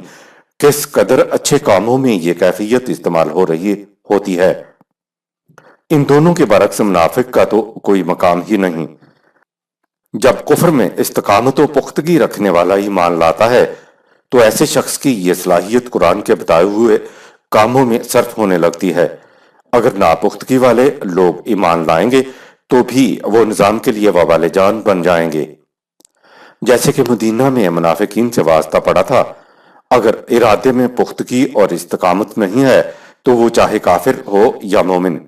Speaker 1: کس قدر اچھے کاموں میں یہ کیفیت استعمال ہو رہی ہوتی ہے۔ ان دونوں کے برعکس منافق کا تو کوئی مقام ہی نہیں۔ جب کفر میں استقامت و پختگی رکھنے والا ایمان لاتا ہے تو ایسے شخص کی یہ صلاحیت قرآن کے بتائے ہوئے کاموں میں صرف ہونے لگتی ہے۔ اگر ناپختگی والے لوگ ایمان لائیں گے تو بھی وہ نظام کے لیے وبال جان بن جائیں گے، جیسے کہ مدینہ میں منافقین سے واسطہ پڑا تھا۔ اگر ارادے میں پختگی اور استقامت نہیں ہے تو وہ چاہے کافر ہو یا مومن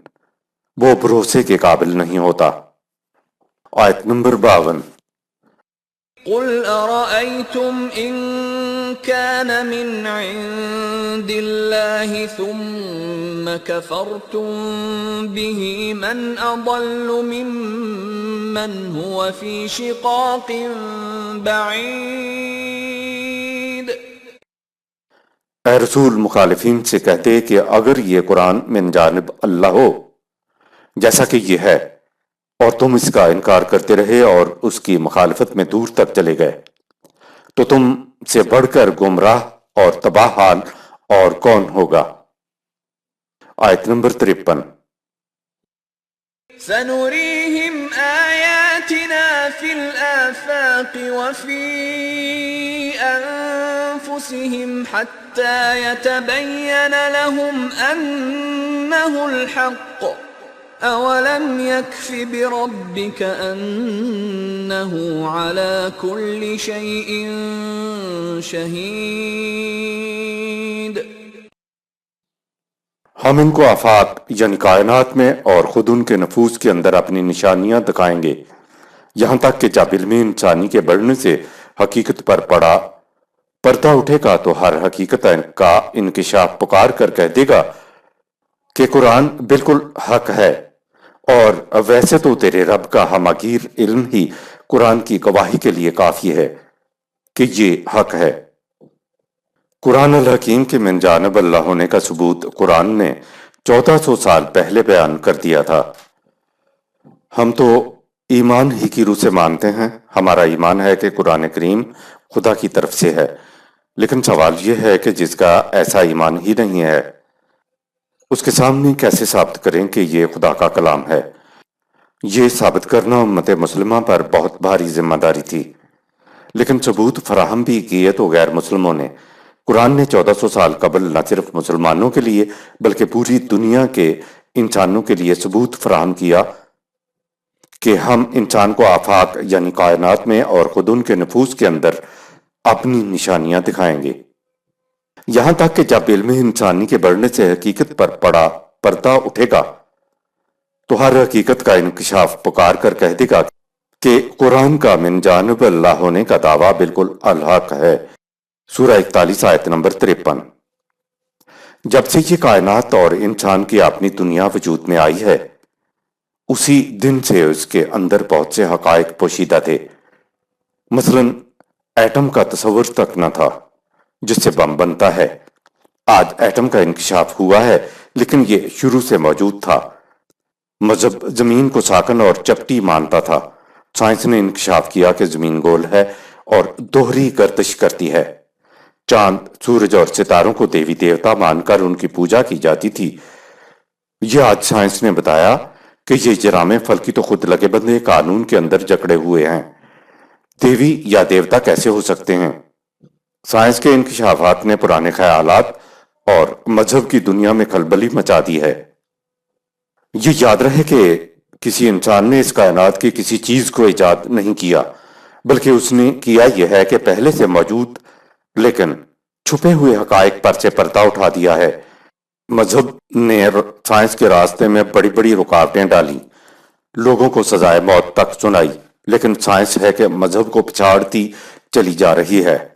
Speaker 1: وہ بھروسے کے قابل نہیں ہوتا۔ آیت نمبر 52۔
Speaker 2: قُلْ أَرَأَيْتُمْ إِن كَانَ مِنْ عِندِ اللَّهِ ثُمَّ كَفَرْتُمْ بِهِ مَنْ أَضَلُّ مِمَّنْ هُوَ فِي شِقَاقٍ بَعِيدٍ۔
Speaker 1: اے رسول مخالفین سے کہتے کہ اگر یہ قرآن من جانب اللہ ہو جیسا کہ یہ ہے اور تم اس کا انکار کرتے رہے اور اس کی مخالفت میں دور تک چلے گئے تو تم سے بڑھ کر گمراہ اور تباہ حال اور کون ہوگا؟ آیت نمبر 53۔
Speaker 2: سَنُرِيهِمْ آيَاتِنَا فِي الْآفَاقِ وَفِي أَنفُسِهِمْ حَتَّى يَتَبَيَّنَ لَهُمْ أَنَّهُ الْحَقُّ أَوَلَمْ يَكْفِ بِرَبِّكَ أَنَّهُ عَلَى كُلِّ شَيْءٍ شَهِيدٌ۔
Speaker 1: ہم ان کو آفاق یعنی کائنات میں اور خود ان کے نفوس کے اندر اپنی نشانیاں دکھائیں گے، یہاں تک کہ جب علم انسانی کے بڑھنے سے حقیقت پر پردہ اٹھے گا تو ہر حقیقت کا انکشاف پکار کر کہہ دے گا کہ قرآن بالکل حق ہے، اور ویسے تو تیرے رب کا ہماگیر علم ہی قرآن کی گواہی کے لیے کافی ہے۔ کہ یہ حق ہے۔ قرآن الحکیم کے من جانب اللہ ہونے کا ثبوت قرآن نے 1400 سال پہلے بیان کر دیا تھا۔ ہم تو ایمان ہی کی روح سے مانتے ہیں، ہمارا ایمان ہے کہ قرآن کریم خدا کی طرف سے ہے، لیکن سوال یہ ہے کہ جس کا ایسا ایمان ہی نہیں ہے اس کے سامنے کیسے ثابت کریں کہ یہ خدا کا کلام ہے؟ یہ ثابت کرنا امت مسلمہ پر بہت بھاری ذمہ داری تھی، لیکن ثبوت فراہم بھی کیے تو غیر مسلموں نے۔ قرآن نے 1400 سال قبل نہ صرف مسلمانوں کے لیے بلکہ پوری دنیا کے انسانوں کے لیے ثبوت فراہم کیا کہ ہم انسان کو آفاق یعنی کائنات میں اور خود ان کے نفوس کے اندر اپنی نشانیاں دکھائیں گے، یہاں تک کہ جب علم انسانی کے بڑھنے سے حقیقت پر پردہ اٹھے گا تو ہر حقیقت کا انکشاف پکار کر کہہ دے گا کہ قرآن کا من جانب اللہ ہونے کا دعویٰ بالکل الحق ہے۔ سورہ 41 آیت نمبر 53۔ جب سے یہ کائنات اور انسان کی اپنی دنیا وجود میں آئی ہے اسی دن سے اس کے اندر بہت سے حقائق پوشیدہ تھے۔ مثلا ایٹم کا تصور تک نہ تھا جس سے بم بنتا ہے۔ آج ایٹم کا انکشاف ہوا ہے لیکن یہ شروع سے موجود تھا۔ مذہب زمین کو ساکن اور چپٹی مانتا تھا۔ سائنس نے انکشاف کیا کہ زمین گول ہے اور دوہری گردش کرتی ہے۔ چاند، سورج اور ستاروں کو دیوی دیوتا مان کر ان کی پوجا کی جاتی تھی۔ یہ آج سائنس نے بتایا کہ یہ جرائم فلکی تو خود لگے بندے قانون کے اندر جکڑے ہوئے ہیں۔ دیوی یا دیوتا کیسے ہو سکتے ہیں؟ سائنس کے انکشافات نے پرانے خیالات اور مذہب کی دنیا میں کھلبلی مچا دی ہے۔ یہ یاد رہے کہ کسی انسان نے اس کائنات کی کسی چیز کو ایجاد نہیں کیا، بلکہ اس نے کیا یہ ہے کہ پہلے سے موجود لیکن چھپے ہوئے حقائق پر سے پردہ اٹھا دیا ہے۔ مذہب نے سائنس کے راستے میں بڑی بڑی رکاوٹیں ڈالی، لوگوں کو سزائے موت تک سنائی، لیکن سائنس ہے کہ مذہب کو پچھاڑتی چلی جا رہی ہے۔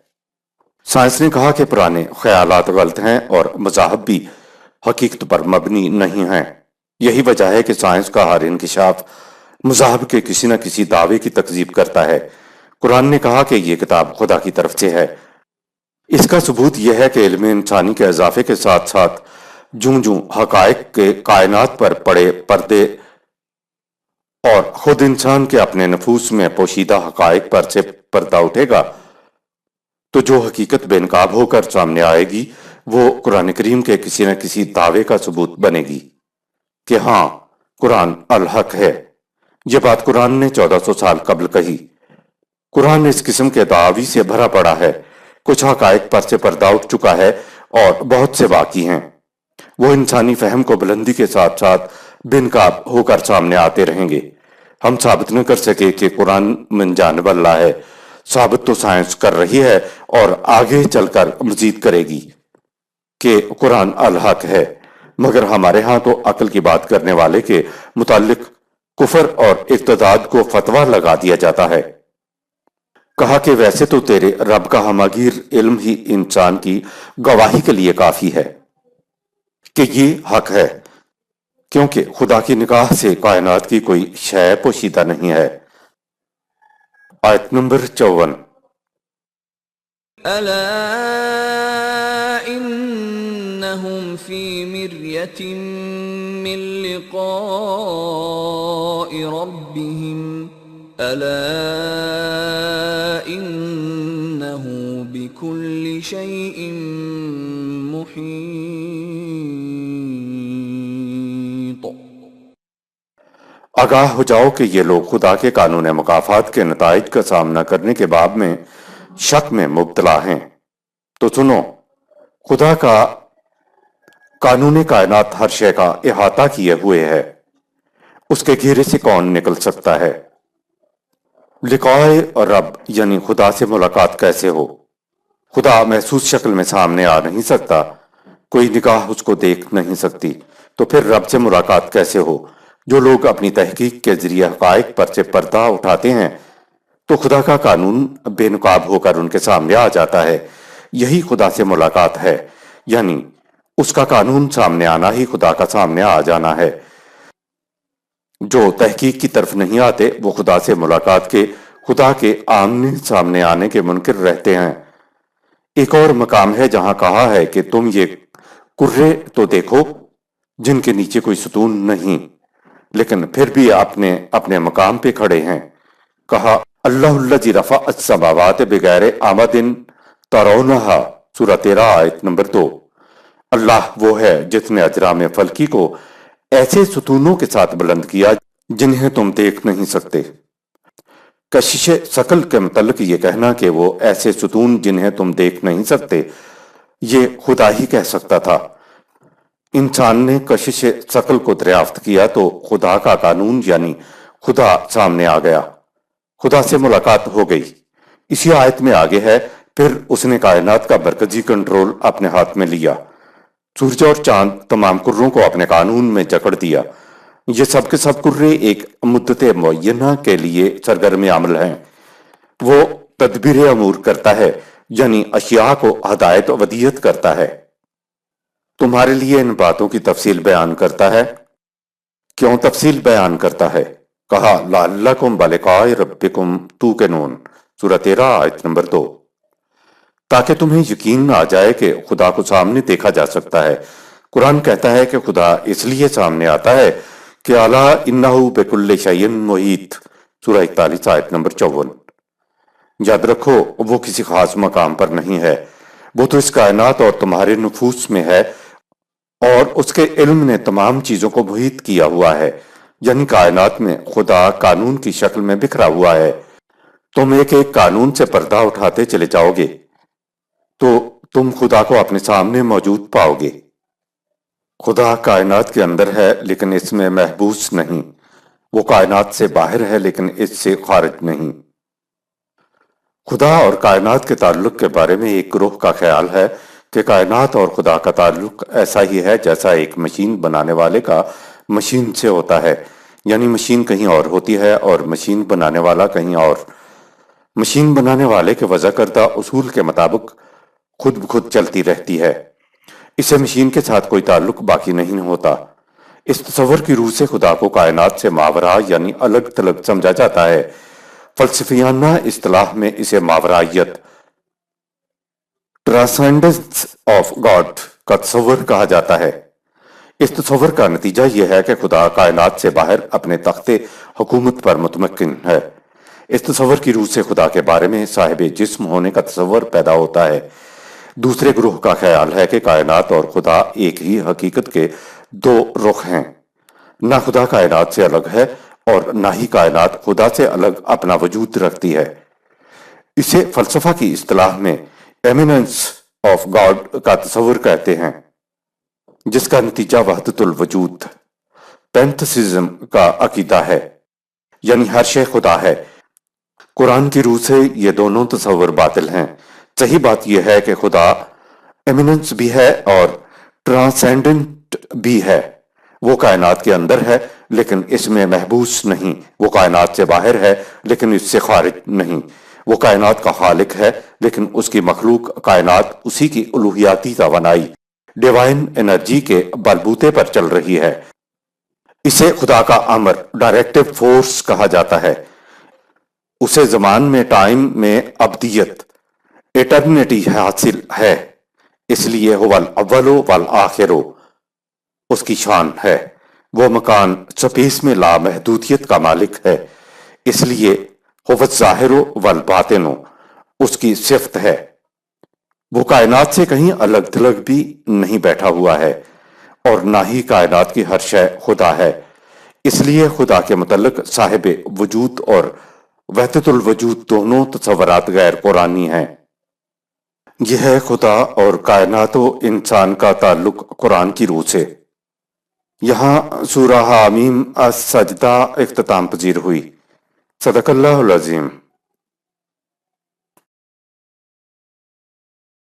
Speaker 1: سائنس نے کہا کہ پرانے خیالات غلط ہیں اور مذاہب بھی حقیقت پر مبنی نہیں ہیں۔ یہی وجہ ہے کہ سائنس کا ہر انکشاف مذاہب کے کسی نہ کسی دعوے کی تکذیب کرتا ہے۔ قرآن نے کہا کہ یہ کتاب خدا کی طرف سے ہے۔ اس کا ثبوت یہ ہے کہ علم انسانی کے اضافے کے ساتھ ساتھ جوں جوں حقائق کے کائنات پر پڑے پردے اور خود انسان کے اپنے نفوس میں پوشیدہ حقائق پر سے پردہ اٹھے گا تو جو حقیقت بے نقاب ہو کر سامنے آئے گی وہ قرآن کریم کے کسی نہ کسی دعوے کا ثبوت بنے گی کہ ہاں قرآن الحق ہے۔ یہ بات قرآن نے 1400 سال قبل کہی۔ قرآن اس قسم کے دعاوی سے بھرا پڑا ہے۔ کچھ حقائق پر سے پردہ اٹھ چکا ہے اور بہت سے باقی ہیں۔ وہ انسانی فہم کو بلندی کے ساتھ ساتھ بے نقاب ہو کر سامنے آتے رہیں گے۔ ہم ثابت نہ کر سکے کہ قرآن من جانب اللہ ہے، ثابت تو سائنس کر رہی ہے اور آگے چل کر مزید کرے گی کہ قرآن الحق ہے، مگر ہمارے ہاں تو عقل کی بات کرنے والے کے متعلق کفر اور ارتداد کو فتویٰ لگا دیا جاتا ہے۔ کہا کہ ویسے تو تیرے رب کا ہماگیر علم ہی انسان کی گواہی کے لیے کافی ہے کہ یہ حق ہے، کیونکہ خدا کی نگاہ سے کائنات کی کوئی شے پوشیدہ نہیں ہے۔ آیت نمبر 54۔
Speaker 2: ألا إنهم في مرية من لقاء ربهم ألا إنه بكل شيء محيط۔
Speaker 1: آگاہ ہو جاؤ کہ یہ لوگ خدا کے قانون مکافات کے نتائج کا سامنا کرنے کے باب میں شک میں مبتلا ہیں۔ تو سنو، خدا کا قانون کائنات ہر شے کا احاطہ کیے ہوئے ہے، اس کے گھیرے سے کون نکل سکتا ہے؟ لقائے رب یعنی خدا سے ملاقات کیسے ہو؟ خدا محسوس شکل میں سامنے آ نہیں سکتا، کوئی نگاہ اس کو دیکھ نہیں سکتی، تو پھر رب سے ملاقات کیسے ہو؟ جو لوگ اپنی تحقیق کے ذریعے حقائق پر سے پردہ اٹھاتے ہیں تو خدا کا قانون بے نقاب ہو کر ان کے سامنے آ جاتا ہے۔ یہی خدا سے ملاقات ہے، یعنی اس کا قانون سامنے آنا ہی خدا کا سامنے آ جانا ہے۔ جو تحقیق کی طرف نہیں آتے وہ خدا سے ملاقات کے خدا کے آمنے سامنے آنے کے منکر رہتے ہیں۔ ایک اور مقام ہے جہاں کہا ہے کہ تم یہ کرے تو دیکھو جن کے نیچے کوئی ستون نہیں، لیکن پھر بھی اپنے مقام پہ کھڑے ہیں۔ کہا اللہ الذی رفع السماوات بغیر عمد ترونہا، سورہ 13 آیت نمبر 2۔ اللہ وہ ہے جس نے اجرام فلکی کو ایسے ستونوں کے ساتھ بلند کیا جنہیں تم دیکھ نہیں سکتے۔ کشش ثقل کے متعلق یہ کہنا کہ وہ ایسے ستون جنہیں تم دیکھ نہیں سکتے، یہ خدا ہی کہہ سکتا تھا۔ انسان نے کشش ثقل کو دریافت کیا تو خدا کا قانون یعنی خدا سامنے آ گیا، خدا سے ملاقات ہو گئی۔ اسی آیت میں آگے ہے، پھر اس نے کائنات کا مرکزی کنٹرول اپنے ہاتھ میں لیا، سورج اور چاند تمام کروں کو اپنے قانون میں جکڑ دیا۔ یہ سب کے سب کرے ایک مدت معینہ کے لیے سرگرم عمل ہیں۔ وہ تدبیر امور کرتا ہے یعنی اشیاء کو ہدایت و ودیت کرتا ہے۔ تمہارے لیے ان باتوں کی تفصیل بیان کرتا ہے۔ کیوں تفصیل بیان کرتا ہے؟ کہا لعلکم بلقاء ربکم توقنون، سورہ 13 آیت نمبر 2، تاکہ تمہیں یقین آ جائے کہ خدا کو سامنے دیکھا جا سکتا ہے۔ قرآن کہتا ہے کہ خدا اس لیے سامنے آتا ہے کہ الا انہ بکل شیء محیط، سورہ 41 آیت نمبر 54۔ یاد رکھو وہ کسی خاص مقام پر نہیں ہے، وہ تو اس کائنات اور تمہارے نفوس میں ہے، اور اس کے علم نے تمام چیزوں کو محیط کیا ہوا ہے، یعنی کائنات میں خدا قانون کی شکل میں بکھرا ہوا ہے۔ تم ایک ایک قانون سے پردہ اٹھاتے چلے جاؤ گے تو تم خدا کو اپنے سامنے موجود پاؤ گے۔ خدا کائنات کے اندر ہے لیکن اس میں محبوس نہیں، وہ کائنات سے باہر ہے لیکن اس سے خارج نہیں۔ خدا اور کائنات کے تعلق کے بارے میں ایک گروہ کا خیال ہے کہ کائنات اور خدا کا تعلق ایسا ہی ہے جیسا ایک مشین بنانے والے کا مشین سے ہوتا ہے، یعنی مشین کہیں اور ہوتی ہے اور مشین بنانے والا کہیں اور۔ مشین بنانے والے کے وضع کردہ اصول کے مطابق خود بخود چلتی رہتی ہے، اسے مشین کے ساتھ کوئی تعلق باقی نہیں ہوتا۔ اس تصور کی روح سے خدا کو کائنات سے ماورا یعنی الگ تھلگ سمجھا جاتا ہے۔ فلسفیانہ اصطلاح میں اسے ماورائیت، ٹرانسینڈنس آف گاڈ کا تصور کہا جاتا ہے۔ اس تصور کا نتیجہ یہ ہے کہ خدا کائنات سے باہر اپنے تخت حکومت پر متمکن ہے۔ اس تصور کی روح سے خدا کے بارے میں صاحب جسم ہونے کا تصور پیدا ہوتا ہے۔ دوسرے گروہ کا خیال ہے کہ کائنات اور خدا ایک ہی حقیقت کے دو رخ ہیں، نہ خدا کائنات سے الگ ہے اور نہ ہی کائنات خدا سے الگ اپنا وجود رکھتی ہے۔ اسے فلسفہ کی اصطلاح میں ایمیننس آف گاڈ کا تصور کہتے ہیں، جس کا نتیجہ وحدت الوجود، پینتھسزم کا عقیدہ ہے، یعنی ہر شے خدا ہے۔ قرآن کی روح سے یہ دونوں تصور باطل ہیں۔ صحیح بات یہ ہے کہ خدا ایمیننس بھی ہے اور ٹرانسینڈنٹ بھی ہے، وہ کائنات کے اندر ہے لیکن اس میں محبوس نہیں، وہ کائنات سے باہر ہے لیکن اس سے خارج نہیں، وہ کائنات کا خالق ہے لیکن اس کی مخلوق کائنات اسی کی الوہیاتی توانائی، ڈیوائن انرجی کے بلبوتے پر چل رہی ہے۔ اسے خدا کا امر، ڈائریکٹو فورس کہا جاتا ہے۔ اسے زمان میں، ٹائم میں ابدیت، ایٹرنیٹی حاصل ہے، اس لیے هو الاول والآخر اس کی شان ہے۔ وہ مکان سپیس میں لامحدودیت کا مالک ہے، اس لیے هو الظاہر والباطن اس کی صفت ہے۔ وہ کائنات سے کہیں الگ تھلگ بھی نہیں بیٹھا ہوا ہے اور نہ ہی کائنات کی ہر شے خدا ہے، اس لیے خدا کے متعلق صاحب وجود اور وحدت الوجود دونوں تصورات غیر قرآنی ہیں۔ یہ ہے خدا اور کائنات و انسان کا تعلق قرآن کی روح سے۔ یہاں سورہ حامیم السجدہ اختتام پذیر ہوئی۔ صدق اللہ العظیم۔